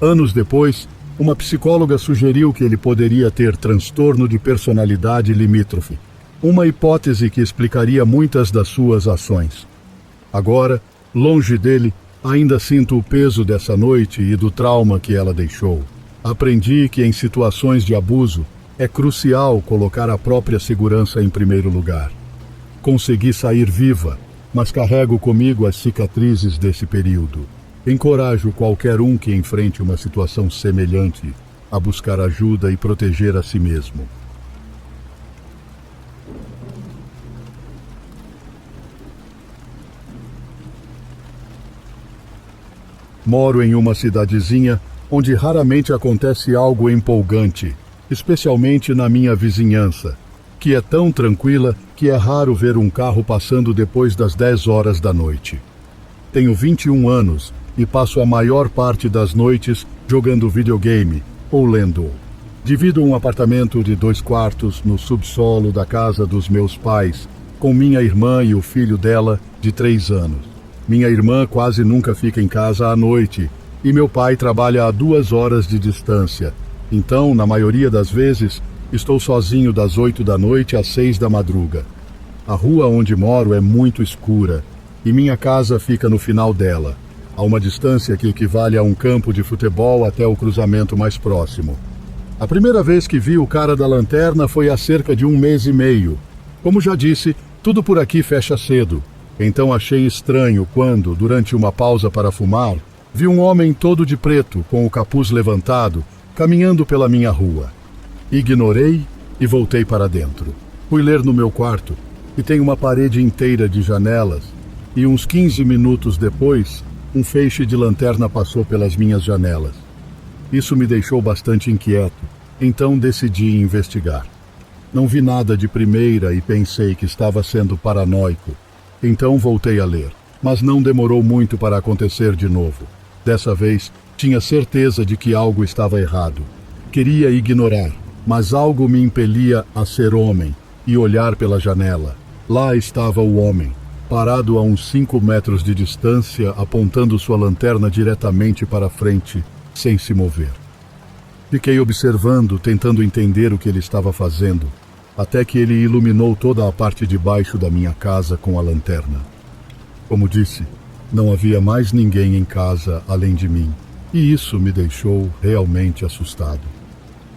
Speaker 1: Anos depois, uma psicóloga sugeriu que ele poderia ter transtorno de personalidade limítrofe, uma hipótese que explicaria muitas das suas ações. Agora, longe dele, ainda sinto o peso dessa noite e do trauma que ela deixou. Aprendi que em situações de abuso é crucial colocar a própria segurança em primeiro lugar. Consegui sair viva, mas carrego comigo as cicatrizes desse período. Encorajo qualquer um que enfrente uma situação semelhante a buscar ajuda e proteger a si mesmo. Moro em uma cidadezinha onde raramente acontece algo empolgante, especialmente na minha vizinhança, que é tão tranquila que é raro ver um carro passando depois das 10 horas da noite. Tenho 21 anos e passo a maior parte das noites jogando videogame ou lendo. Divido um apartamento de 2 quartos no subsolo da casa dos meus pais, com minha irmã e o filho dela, de 3 anos. Minha irmã quase nunca fica em casa à noite e meu pai trabalha a 2 horas de distância. Então, na maioria das vezes, estou sozinho das 8 da noite às 6 da madruga. A rua onde moro é muito escura e minha casa fica no final dela, a uma distância que equivale a um campo de futebol até o cruzamento mais próximo. A primeira vez que vi o cara da lanterna foi há cerca de 1 mês e meio. Como já disse, tudo por aqui fecha cedo. Então achei estranho quando, durante uma pausa para fumar, vi um homem todo de preto, com o capuz levantado, caminhando pela minha rua. Ignorei e voltei para dentro. Fui ler no meu quarto, que tem uma parede inteira de janelas, e uns 15 minutos depois, um feixe de lanterna passou pelas minhas janelas. Isso me deixou bastante inquieto, então decidi investigar. Não vi nada de primeira e pensei que estava sendo paranoico. Então voltei a ler, mas não demorou muito para acontecer de novo. Dessa vez, tinha certeza de que algo estava errado. Queria ignorar, mas algo me impelia a ser homem e olhar pela janela. Lá estava o homem, parado a uns 5 metros de distância, apontando sua lanterna diretamente para frente, sem se mover. Fiquei observando, tentando entender o que ele estava fazendo, até que ele iluminou toda a parte de baixo da minha casa com a lanterna. Como disse, não havia mais ninguém em casa além de mim, e isso me deixou realmente assustado.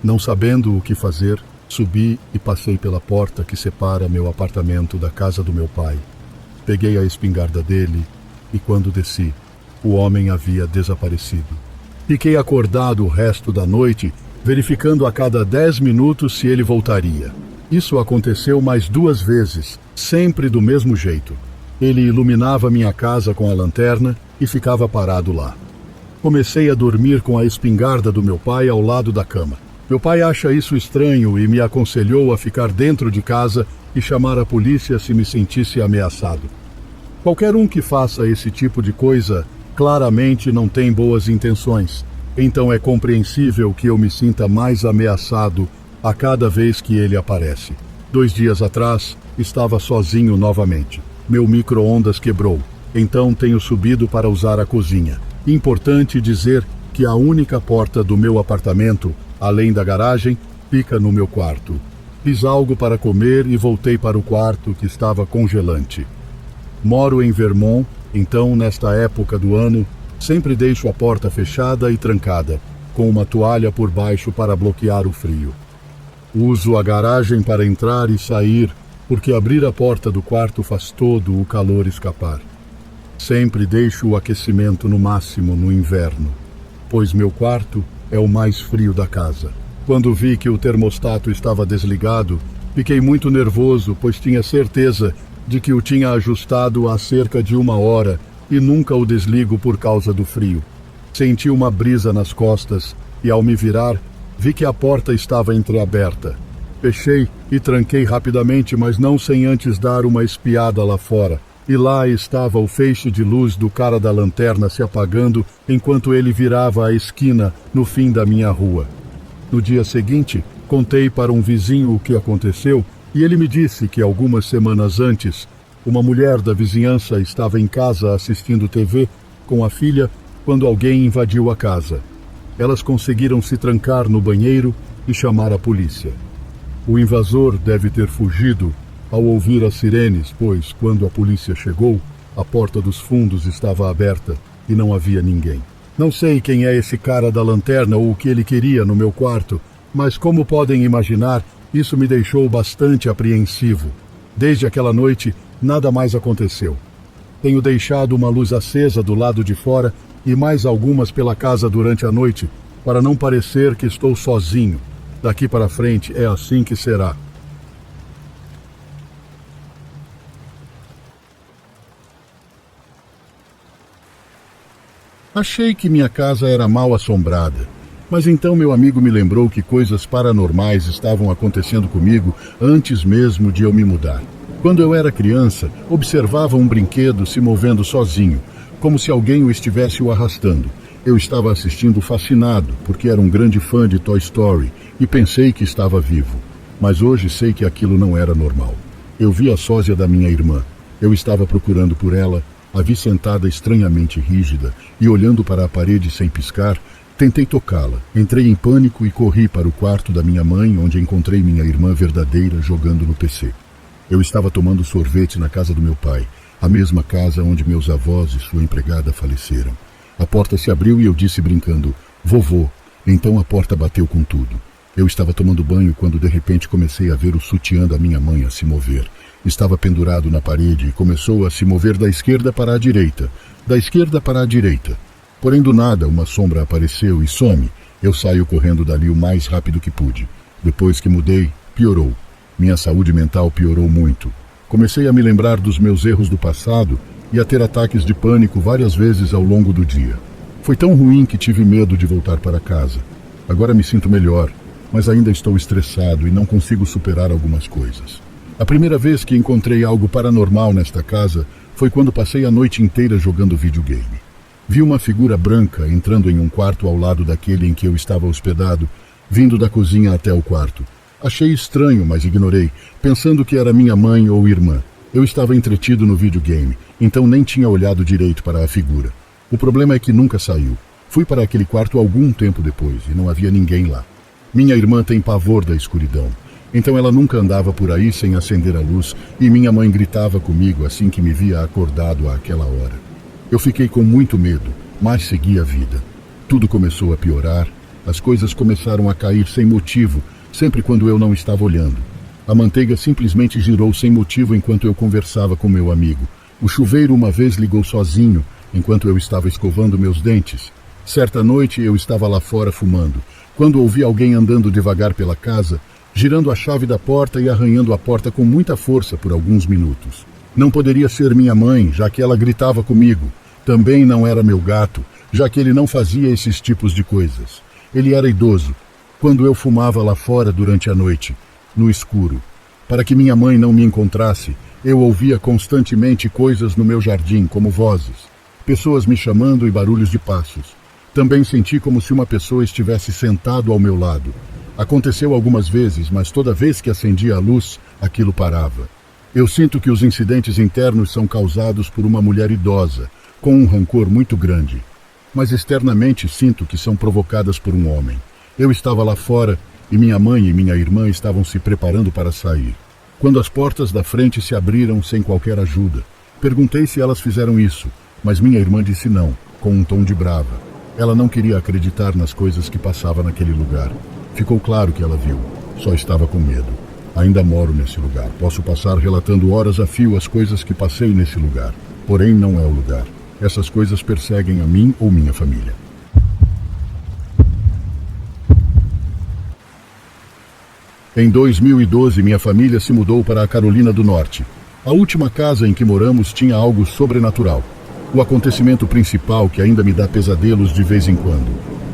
Speaker 1: Não sabendo o que fazer, subi e passei pela porta que separa meu apartamento da casa do meu pai. Peguei a espingarda dele e, quando desci, o homem havia desaparecido. Fiquei acordado o resto da noite, verificando a cada 10 minutos se ele voltaria. Isso aconteceu mais 2 vezes, sempre do mesmo jeito. Ele iluminava minha casa com a lanterna e ficava parado lá. Comecei a dormir com a espingarda do meu pai ao lado da cama. Meu pai acha isso estranho e me aconselhou a ficar dentro de casa e chamar a polícia se me sentisse ameaçado. Qualquer um que faça esse tipo de coisa claramente não tem boas intenções, então é compreensível que eu me sinta mais ameaçado a cada vez que ele aparece. 2 dias atrás, estava sozinho novamente. Meu micro-ondas quebrou, então tenho subido para usar a cozinha. Importante dizer que a única porta do meu apartamento, além da garagem, fica no meu quarto. Fiz algo para comer e voltei para o quarto, que estava congelante. Moro em Vermont, então nesta época do ano, sempre deixo a porta fechada e trancada, com uma toalha por baixo para bloquear o frio. Uso a garagem para entrar e sair, porque abrir a porta do quarto faz todo o calor escapar. Sempre deixo o aquecimento no máximo no inverno, pois meu quarto é o mais frio da casa. Quando vi que o termostato estava desligado, fiquei muito nervoso, pois tinha certeza de que o tinha ajustado há cerca de 1 hora e nunca o desligo por causa do frio. Senti uma brisa nas costas e, ao me virar, vi que a porta estava entreaberta. Fechei e tranquei rapidamente, mas não sem antes dar uma espiada lá fora. E lá estava o feixe de luz do cara da lanterna se apagando enquanto ele virava a esquina no fim da minha rua. No dia seguinte, contei para um vizinho o que aconteceu e ele me disse que algumas semanas antes, uma mulher da vizinhança estava em casa assistindo TV com a filha quando alguém invadiu a casa. Elas conseguiram se trancar no banheiro e chamar a polícia. O invasor deve ter fugido ao ouvir as sirenes, pois, quando a polícia chegou, a porta dos fundos estava aberta e não havia ninguém. Não sei quem é esse cara da lanterna ou o que ele queria no meu quarto, mas, como podem imaginar, isso me deixou bastante apreensivo. Desde aquela noite, nada mais aconteceu. Tenho deixado uma luz acesa do lado de fora e mais algumas pela casa durante a noite, para não parecer que estou sozinho. Daqui para frente é assim que será. Achei que minha casa era mal assombrada, mas então meu amigo me lembrou que coisas paranormais estavam acontecendo comigo antes mesmo de eu me mudar. Quando eu era criança, observava um brinquedo se movendo sozinho, como se alguém o estivesse o arrastando. Eu estava assistindo fascinado, porque era um grande fã de Toy Story, e pensei que estava vivo. Mas hoje sei que aquilo não era normal. Eu vi a sósia da minha irmã. Eu estava procurando por ela, a vi sentada estranhamente rígida e olhando para a parede sem piscar. Tentei tocá-la. Entrei em pânico e corri para o quarto da minha mãe, onde encontrei minha irmã verdadeira jogando no PC. Eu estava tomando sorvete na casa do meu pai, a mesma casa onde meus avós e sua empregada faleceram. A porta se abriu e eu disse brincando, "Vovô." Então a porta bateu com tudo. Eu estava tomando banho quando de repente comecei a ver o sutiã da minha mãe a se mover. Estava pendurado na parede e começou a se mover da esquerda para a direita, da esquerda para a direita. Porém, do nada, uma sombra apareceu e some. Eu saio correndo dali o mais rápido que pude. Depois que mudei, piorou. Minha saúde mental piorou muito. Comecei a me lembrar dos meus erros do passado e a ter ataques de pânico várias vezes ao longo do dia. Foi tão ruim que tive medo de voltar para casa. Agora me sinto melhor, mas ainda estou estressado e não consigo superar algumas coisas. A primeira vez que encontrei algo paranormal nesta casa foi quando passei a noite inteira jogando videogame. Vi uma figura branca entrando em um quarto ao lado daquele em que eu estava hospedado, vindo da cozinha até o quarto. Achei estranho, mas ignorei, pensando que era minha mãe ou irmã. Eu estava entretido no videogame, então nem tinha olhado direito para a figura. O problema é que nunca saiu. Fui para aquele quarto algum tempo depois e não havia ninguém lá. Minha irmã tem pavor da escuridão, então ela nunca andava por aí sem acender a luz e minha mãe gritava comigo assim que me via acordado àquela hora. Eu fiquei com muito medo, mas segui a vida. Tudo começou a piorar, as coisas começaram a cair sem motivo, sempre quando eu não estava olhando. A manteiga simplesmente girou sem motivo enquanto eu conversava com meu amigo. O chuveiro uma vez ligou sozinho enquanto eu estava escovando meus dentes. Certa noite eu estava lá fora fumando, quando ouvi alguém andando devagar pela casa, girando a chave da porta e arranhando a porta com muita força por alguns minutos. Não poderia ser minha mãe, já que ela gritava comigo. Também não era meu gato, já que ele não fazia esses tipos de coisas. Ele era idoso. Quando eu fumava lá fora durante a noite, no escuro, para que minha mãe não me encontrasse, eu ouvia constantemente coisas no meu jardim, como vozes, pessoas me chamando e barulhos de passos. Também senti como se uma pessoa estivesse sentado ao meu lado. Aconteceu algumas vezes, mas toda vez que acendia a luz, aquilo parava. Eu sinto que os incidentes internos são causados por uma mulher idosa, com um rancor muito grande. Mas externamente sinto que são provocadas por um homem. Eu estava lá fora e minha mãe e minha irmã estavam se preparando para sair. Quando as portas da frente se abriram sem qualquer ajuda, perguntei se elas fizeram isso, mas minha irmã disse não, com um tom de brava. Ela não queria acreditar nas coisas que passava naquele lugar. Ficou claro que ela viu. Só estava com medo. Ainda moro nesse lugar. Posso passar relatando horas a fio as coisas que passei nesse lugar. Porém, não é o lugar. Essas coisas perseguem a mim ou minha família. Em 2012, minha família se mudou para a Carolina do Norte. A última casa em que moramos tinha algo sobrenatural. O acontecimento principal que ainda me dá pesadelos de vez em quando.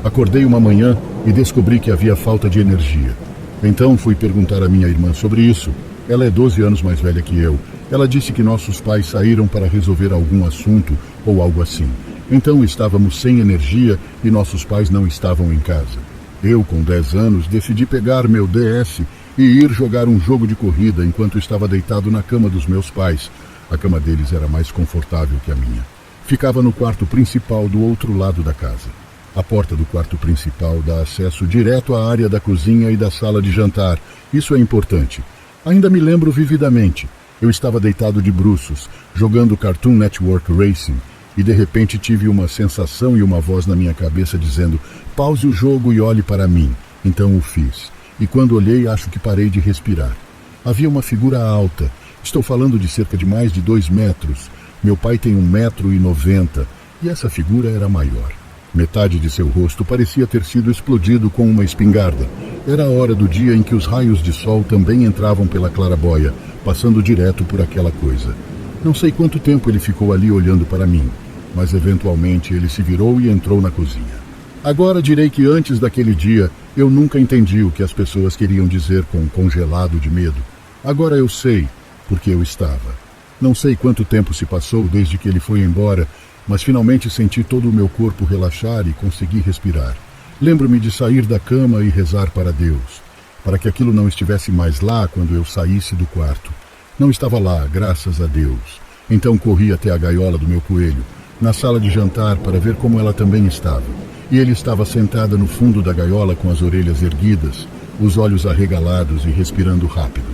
Speaker 1: Acordei uma manhã e descobri que havia falta de energia. Então fui perguntar à minha irmã sobre isso. Ela é 12 anos mais velha que eu. Ela disse que nossos pais saíram para resolver algum assunto ou algo assim. Então estávamos sem energia e nossos pais não estavam em casa. Eu, com 10 anos, decidi pegar meu DS e ir jogar um jogo de corrida enquanto estava deitado na cama dos meus pais. A cama deles era mais confortável que a minha. Ficava no quarto principal do outro lado da casa. A porta do quarto principal dá acesso direto à área da cozinha e da sala de jantar. Isso é importante. Ainda me lembro vividamente. Eu estava deitado de bruços, jogando Cartoon Network Racing, e de repente tive uma sensação e uma voz na minha cabeça dizendo: pause o jogo e olhe para mim. Então o fiz. E quando olhei, acho que parei de respirar. Havia uma figura alta. Estou falando de cerca de mais de 2 metros. Meu pai tem 1,90 m e essa figura era maior. Metade de seu rosto parecia ter sido explodido com uma espingarda. Era a hora do dia em que os raios de sol também entravam pela claraboia, passando direto por aquela coisa. Não sei quanto tempo ele ficou ali olhando para mim, mas eventualmente ele se virou e entrou na cozinha. Agora direi que antes daquele dia, eu nunca entendi o que as pessoas queriam dizer com congelado de medo. Agora eu sei, porque eu estava. Não sei quanto tempo se passou desde que ele foi embora, mas finalmente senti todo o meu corpo relaxar e consegui respirar. Lembro-me de sair da cama e rezar para Deus, para que aquilo não estivesse mais lá quando eu saísse do quarto. Não estava lá, graças a Deus. Então corri até a gaiola do meu coelho, na sala de jantar, para ver como ela também estava. E ele estava sentada no fundo da gaiola com as orelhas erguidas, os olhos arregalados e respirando rápido.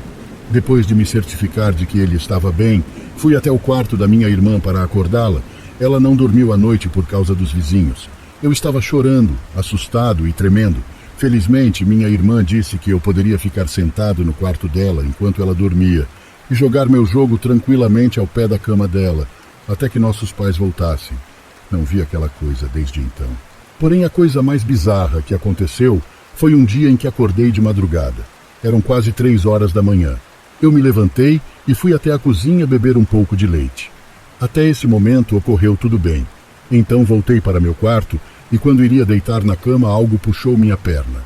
Speaker 1: Depois de me certificar de que ele estava bem, fui até o quarto da minha irmã para acordá-la. Ela não dormiu à noite por causa dos vizinhos. Eu estava chorando, assustado e tremendo. Felizmente, minha irmã disse que eu poderia ficar sentado no quarto dela enquanto ela dormia e jogar meu jogo tranquilamente ao pé da cama dela, até que nossos pais voltassem. Não vi aquela coisa desde então. Porém, a coisa mais bizarra que aconteceu foi um dia em que acordei de madrugada. Eram quase 3 horas da manhã. Eu me levantei e fui até a cozinha beber um pouco de leite. Até esse momento ocorreu tudo bem. Então voltei para meu quarto e quando iria deitar na cama, algo puxou minha perna.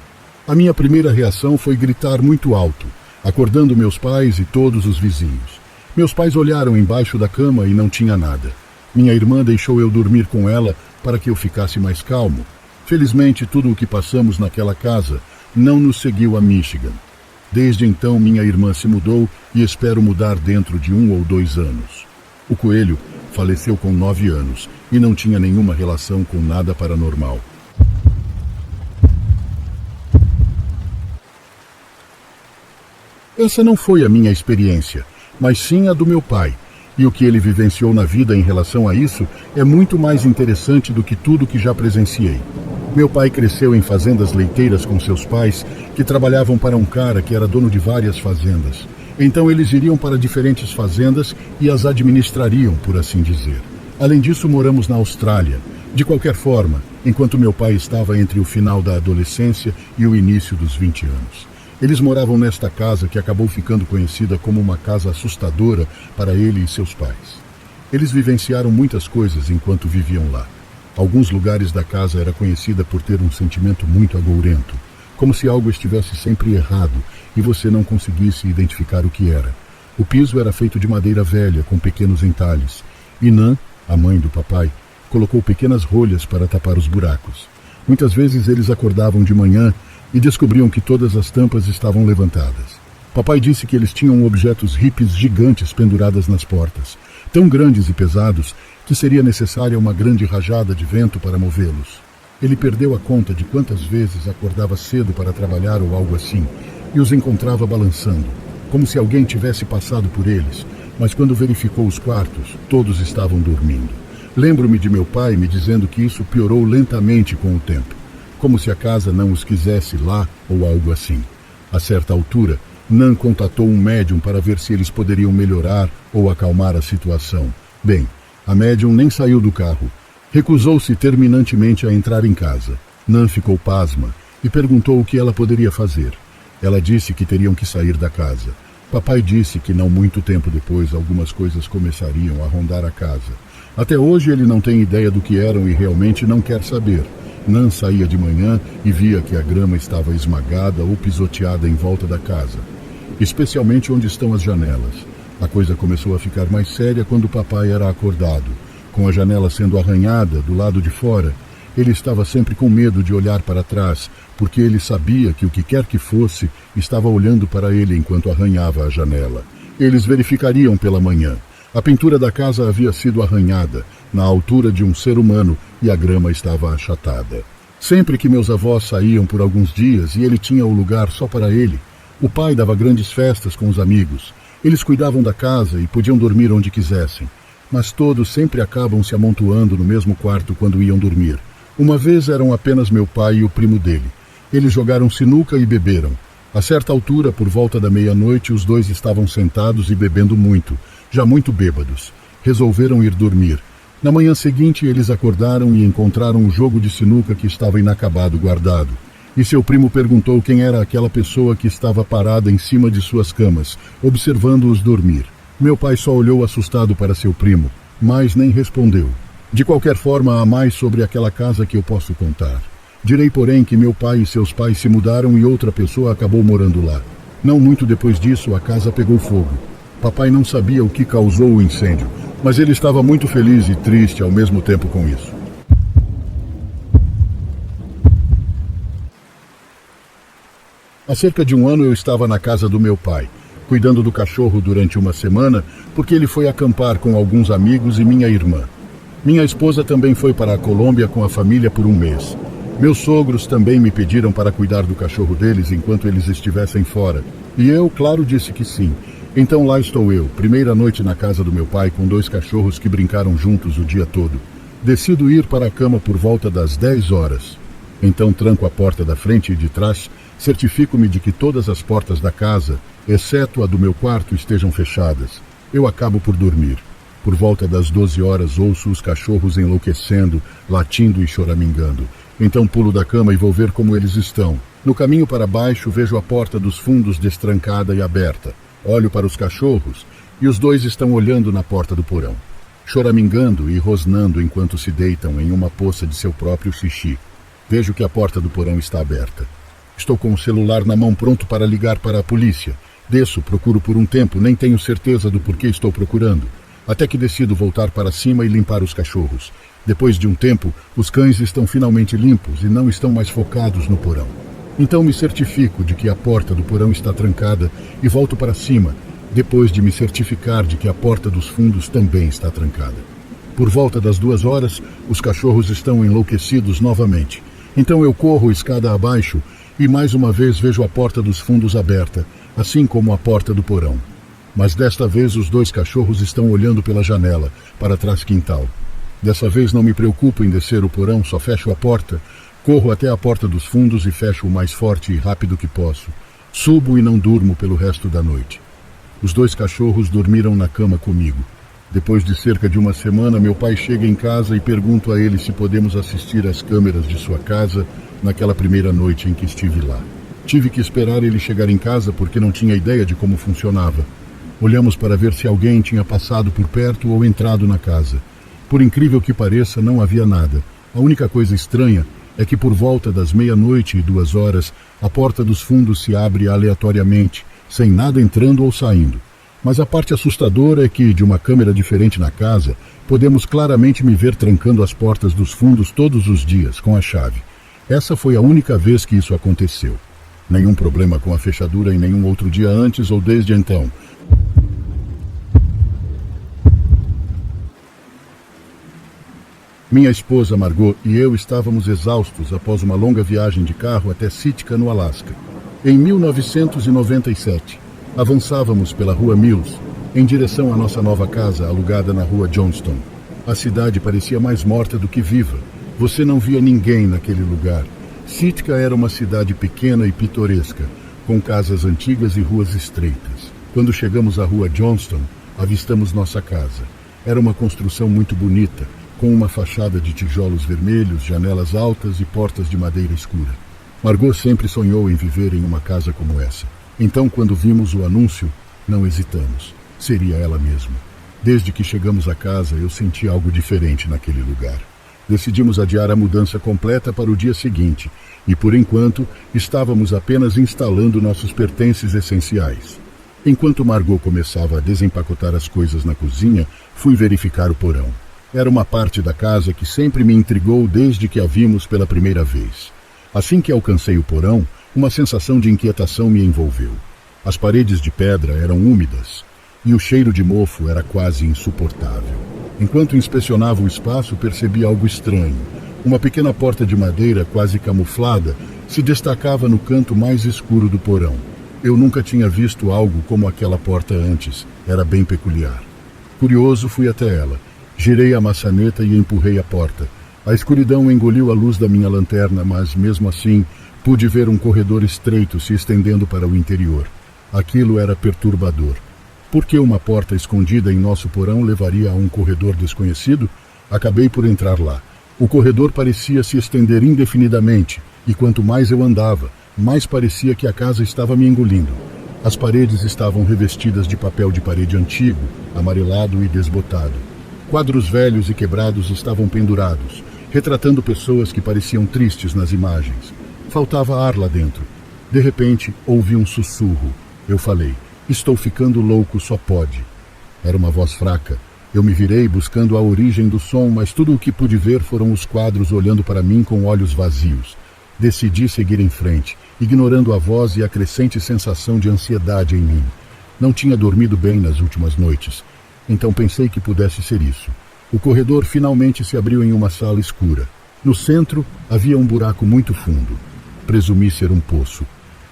Speaker 1: A minha primeira reação foi gritar muito alto, acordando meus pais e todos os vizinhos. Meus pais olharam embaixo da cama e não tinha nada. Minha irmã deixou eu dormir com ela para que eu ficasse mais calmo. Felizmente, tudo o que passamos naquela casa não nos seguiu a Michigan. Desde então, minha irmã se mudou e espero mudar dentro de 1 ou 2 anos. O coelho faleceu com 9 anos e não tinha nenhuma relação com nada paranormal. Essa não foi a minha experiência, mas sim a do meu pai. E o que ele vivenciou na vida em relação a isso é muito mais interessante do que tudo que já presenciei. Meu pai cresceu em fazendas leiteiras com seus pais, que trabalhavam para um cara que era dono de várias fazendas. Então eles iriam para diferentes fazendas e as administrariam, por assim dizer. Além disso, moramos na Austrália. De qualquer forma, enquanto meu pai estava entre o final da adolescência e o início dos 20 anos. Eles moravam nesta casa que acabou ficando conhecida como uma casa assustadora para ele e seus pais. Eles vivenciaram muitas coisas enquanto viviam lá. Alguns lugares da casa era conhecida por ter um sentimento muito agourento, como se algo estivesse sempre errado e você não conseguisse identificar o que era. O piso era feito de madeira velha, com pequenos entalhes. E Nan, a mãe do papai, colocou pequenas rolhas para tapar os buracos. Muitas vezes eles acordavam de manhã e descobriam que todas as tampas estavam levantadas. Papai disse que eles tinham objetos hippies gigantes penduradas nas portas, tão grandes e pesados que seria necessária uma grande rajada de vento para movê-los. Ele perdeu a conta de quantas vezes acordava cedo para trabalhar ou algo assim, e os encontrava balançando, como se alguém tivesse passado por eles, mas quando verificou os quartos, todos estavam dormindo. Lembro-me de meu pai me dizendo que isso piorou lentamente com o tempo, como se a casa não os quisesse lá ou algo assim. A certa altura, Nan contatou um médium para ver se eles poderiam melhorar ou acalmar a situação. Bem, a médium nem saiu do carro. Recusou-se terminantemente a entrar em casa. Nan ficou pasma e perguntou o que ela poderia fazer. Ela disse que teriam que sair da casa. Papai disse que não muito tempo depois algumas coisas começariam a rondar a casa. Até hoje ele não tem ideia do que eram e realmente não quer saber. Nan saía de manhã e via que a grama estava esmagada ou pisoteada em volta da casa, especialmente onde estão as janelas. A coisa começou a ficar mais séria quando papai era acordado. Com a janela sendo arranhada do lado de fora, ele estava sempre com medo de olhar para trás, porque ele sabia que o que quer que fosse estava olhando para ele enquanto arranhava a janela. Eles verificariam pela manhã. A pintura da casa havia sido arranhada, na altura de um ser humano, e a grama estava achatada. Sempre que meus avós saíam por alguns dias e ele tinha o lugar só para ele, o pai dava grandes festas com os amigos. Eles cuidavam da casa e podiam dormir onde quisessem, mas todos sempre acabam se amontoando no mesmo quarto quando iam dormir. Uma vez eram apenas meu pai e o primo dele. Eles jogaram sinuca e beberam. A certa altura, por volta da meia-noite, os dois estavam sentados e bebendo muito, já muito bêbados. Resolveram ir dormir. Na manhã seguinte, eles acordaram e encontraram um jogo de sinuca que estava inacabado guardado. E seu primo perguntou quem era aquela pessoa que estava parada em cima de suas camas, observando-os dormir. Meu pai só olhou assustado para seu primo, mas nem respondeu. De qualquer forma, há mais sobre aquela casa que eu posso contar. Direi, porém, que meu pai e seus pais se mudaram e outra pessoa acabou morando lá. Não muito depois disso, a casa pegou fogo. Papai não sabia o que causou o incêndio, mas ele estava muito feliz e triste ao mesmo tempo com isso. Há cerca de um ano eu estava na casa do meu pai, cuidando do cachorro durante uma semana, porque ele foi acampar com alguns amigos e minha irmã. Minha esposa também foi para a Colômbia com a família por um mês. Meus sogros também me pediram para cuidar do cachorro deles enquanto eles estivessem fora. E eu, claro, disse que sim. Então lá estou eu, primeira noite na casa do meu pai com dois cachorros que brincaram juntos o dia todo. Decido ir para a cama por volta das 10 horas. Então tranco a porta da frente e de trás, certifico-me de que todas as portas da casa, exceto a do meu quarto, estejam fechadas. Eu acabo por dormir. Por volta das 12 horas ouço os cachorros enlouquecendo, latindo e choramingando. Então pulo da cama e vou ver como eles estão. No caminho para baixo vejo a porta dos fundos destrancada e aberta. Olho para os cachorros e os dois estão olhando na porta do porão, choramingando e rosnando enquanto se deitam em uma poça de seu próprio xixi. Vejo que a porta do porão está aberta. Estou com o celular na mão pronto para ligar para a polícia. Desço, procuro por um tempo, nem tenho certeza do porquê estou procurando. Até que decido voltar para cima e limpar os cachorros. Depois de um tempo, os cães estão finalmente limpos e não estão mais focados no porão. Então me certifico de que a porta do porão está trancada e volto para cima, depois de me certificar de que a porta dos fundos também está trancada. Por volta das 2 horas, os cachorros estão enlouquecidos novamente. Então eu corro escada abaixo e mais uma vez vejo a porta dos fundos aberta, assim como a porta do porão. Mas desta vez os dois cachorros estão olhando pela janela, para trás quintal. Dessa vez não me preocupo em descer o porão, só fecho a porta, corro até a porta dos fundos e fecho o mais forte e rápido que posso. Subo e não durmo pelo resto da noite. Os dois cachorros dormiram na cama comigo. Depois de cerca de uma semana, meu pai chega em casa e pergunto a ele se podemos assistir às câmeras de sua casa naquela primeira noite em que estive lá. Tive que esperar ele chegar em casa porque não tinha ideia de como funcionava. Olhamos para ver se alguém tinha passado por perto ou entrado na casa. Por incrível que pareça, não havia nada. A única coisa estranha é que por volta das 00:30 e 2 horas, a porta dos fundos se abre aleatoriamente, sem nada entrando ou saindo. Mas a parte assustadora é que, de uma câmera diferente na casa, podemos claramente me ver trancando as portas dos fundos todos os dias, com a chave. Essa foi a única vez que isso aconteceu. Nenhum problema com a fechadura em nenhum outro dia antes ou desde então. Minha esposa Margot e eu estávamos exaustos após uma longa viagem de carro até Sitka, no Alasca. Em 1997, avançávamos pela Rua Mills, em direção à nossa nova casa alugada na Rua Johnston. A cidade parecia mais morta do que viva. Você não via ninguém naquele lugar. Sitka era uma cidade pequena e pitoresca, com casas antigas e ruas estreitas. Quando chegamos à rua Johnston, avistamos nossa casa. Era uma construção muito bonita, com uma fachada de tijolos vermelhos, janelas altas e portas de madeira escura. Margot sempre sonhou em viver em uma casa como essa. Então, quando vimos o anúncio, não hesitamos. Seria ela mesma. Desde que chegamos à casa, eu senti algo diferente naquele lugar. Decidimos adiar a mudança completa para o dia seguinte e, por enquanto, estávamos apenas instalando nossos pertences essenciais. Enquanto Margot começava a desempacotar as coisas na cozinha, fui verificar o porão. Era uma parte da casa que sempre me intrigou desde que a vimos pela primeira vez. Assim que alcancei o porão, uma sensação de inquietação me envolveu. As paredes de pedra eram úmidas e o cheiro de mofo era quase insuportável. Enquanto inspecionava o espaço, percebi algo estranho. Uma pequena porta de madeira quase camuflada se destacava no canto mais escuro do porão. Eu nunca tinha visto algo como aquela porta antes. Era bem peculiar. Curioso, fui até ela. Girei a maçaneta e empurrei a porta. A escuridão engoliu a luz da minha lanterna, mas, mesmo assim, pude ver um corredor estreito se estendendo para o interior. Aquilo era perturbador. Por que uma porta escondida em nosso porão levaria a um corredor desconhecido? Acabei por entrar lá. O corredor parecia se estender indefinidamente, e quanto mais eu andava, mais parecia que a casa estava me engolindo. As paredes estavam revestidas de papel de parede antigo, amarelado e desbotado. Quadros velhos e quebrados estavam pendurados, retratando pessoas que pareciam tristes nas imagens. Faltava ar lá dentro. De repente, ouvi um sussurro. Eu falei: "Estou ficando louco, só pode." Era uma voz fraca. Eu me virei buscando a origem do som, mas tudo o que pude ver foram os quadros olhando para mim com olhos vazios. Decidi seguir em frente, ignorando a voz e a crescente sensação de ansiedade em mim. Não tinha dormido bem nas últimas noites, então pensei que pudesse ser isso. O corredor finalmente se abriu em uma sala escura. No centro havia um buraco muito fundo. Presumi ser um poço.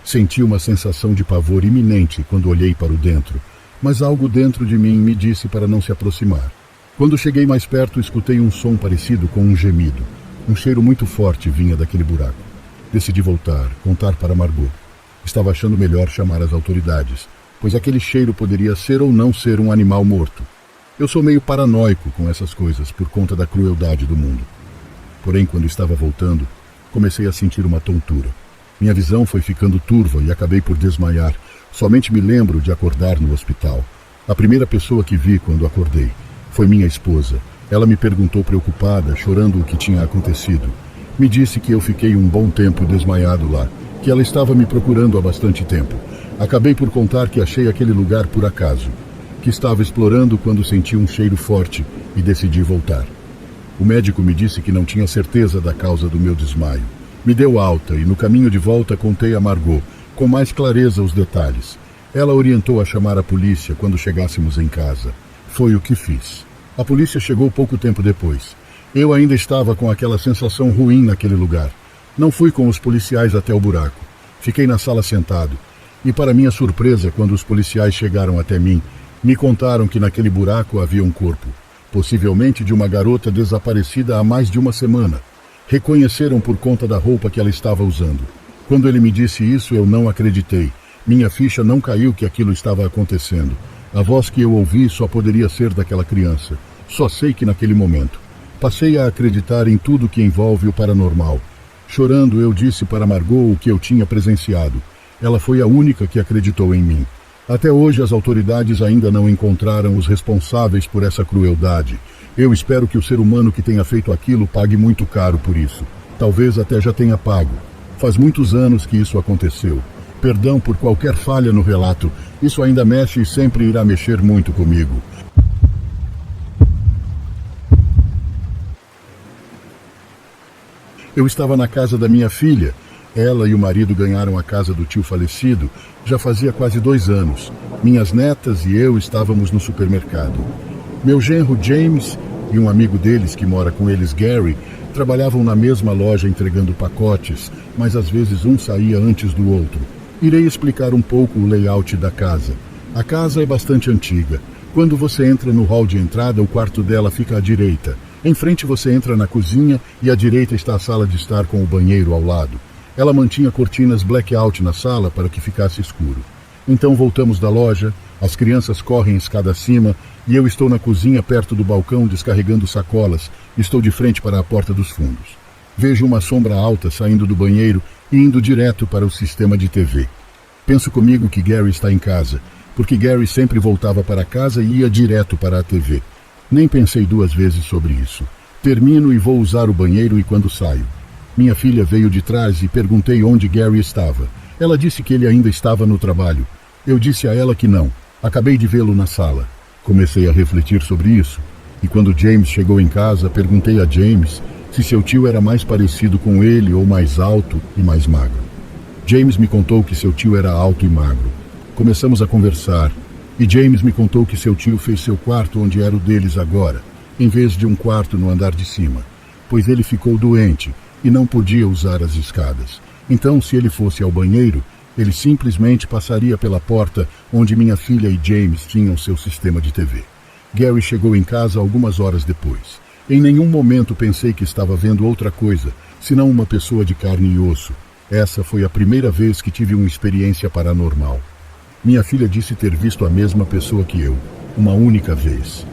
Speaker 1: Senti uma sensação de pavor iminente quando olhei para o dentro, mas algo dentro de mim me disse para não se aproximar. Quando cheguei mais perto, escutei um som parecido com um gemido. Um cheiro muito forte vinha daquele buraco. Decidi voltar, contar para Margot. Estava achando melhor chamar as autoridades, pois aquele cheiro poderia ser ou não ser um animal morto. Eu sou meio paranoico com essas coisas por conta da crueldade do mundo. Porém, quando estava voltando, comecei a sentir uma tontura. Minha visão foi ficando turva e acabei por desmaiar. Somente me lembro de acordar no hospital. A primeira pessoa que vi quando acordei foi minha esposa. Ela me perguntou preocupada, chorando o que tinha acontecido. Me disse que eu fiquei um bom tempo desmaiado lá, que ela estava me procurando há bastante tempo. Acabei por contar que achei aquele lugar por acaso, que estava explorando quando senti um cheiro forte e decidi voltar. O médico me disse que não tinha certeza da causa do meu desmaio. Me deu alta e no caminho de volta contei a Margot, com mais clareza, os detalhes. Ela orientou a chamar a polícia quando chegássemos em casa. Foi o que fiz. A polícia chegou pouco tempo depois. Eu ainda estava com aquela sensação ruim naquele lugar. Não fui com os policiais até o buraco. Fiquei na sala sentado. E para minha surpresa, quando os policiais chegaram até mim, me contaram que naquele buraco havia um corpo, possivelmente de uma garota desaparecida há mais de uma semana. Reconheceram por conta da roupa que ela estava usando. Quando ele me disse isso, eu não acreditei. Minha ficha não caiu que aquilo estava acontecendo. A voz que eu ouvi só poderia ser daquela criança. Só sei que naquele momento passei a acreditar em tudo que envolve o paranormal. Chorando, eu disse para Margot o que eu tinha presenciado. Ela foi a única que acreditou em mim. Até hoje, as autoridades ainda não encontraram os responsáveis por essa crueldade. Eu espero que o ser humano que tenha feito aquilo pague muito caro por isso. Talvez até já tenha pago. Faz muitos anos que isso aconteceu. Perdão por qualquer falha no relato. Isso ainda mexe e sempre irá mexer muito comigo. Eu estava na casa da minha filha. Ela e o marido ganharam a casa do tio falecido já fazia quase 2 anos. Minhas netas e eu estávamos no supermercado. Meu genro James e um amigo deles que mora com eles, Gary, trabalhavam na mesma loja entregando pacotes, mas às vezes um saía antes do outro. Irei explicar um pouco o layout da casa. A casa é bastante antiga. Quando você entra no hall de entrada, o quarto dela fica à direita. Em frente você entra na cozinha e à direita está a sala de estar com o banheiro ao lado. Ela mantinha cortinas blackout na sala para que ficasse escuro. Então voltamos da loja, as crianças correm escada acima e eu estou na cozinha perto do balcão descarregando sacolas. Estou de frente para a porta dos fundos. Vejo uma sombra alta saindo do banheiro e indo direto para o sistema de TV. Penso comigo que Gary está em casa, porque Gary sempre voltava para casa e ia direto para a TV. Nem pensei duas vezes sobre isso. Termino e vou usar o banheiro e quando saio, minha filha veio de trás e perguntei onde Gary estava. Ela disse que ele ainda estava no trabalho. Eu disse a ela que não. Acabei de vê-lo na sala. Comecei a refletir sobre isso. E quando James chegou em casa, perguntei a James se seu tio era mais parecido com ele ou mais alto e mais magro. James me contou que seu tio era alto e magro. Começamos a conversar. E James me contou que seu tio fez seu quarto onde era o deles agora, em vez de um quarto no andar de cima, pois ele ficou doente e não podia usar as escadas. Então, se ele fosse ao banheiro, ele simplesmente passaria pela porta onde minha filha e James tinham seu sistema de TV. Gary chegou em casa algumas horas depois. Em nenhum momento pensei que estava vendo outra coisa, senão uma pessoa de carne e osso. Essa foi a primeira vez que tive uma experiência paranormal. Minha filha disse ter visto a mesma pessoa que eu, uma única vez.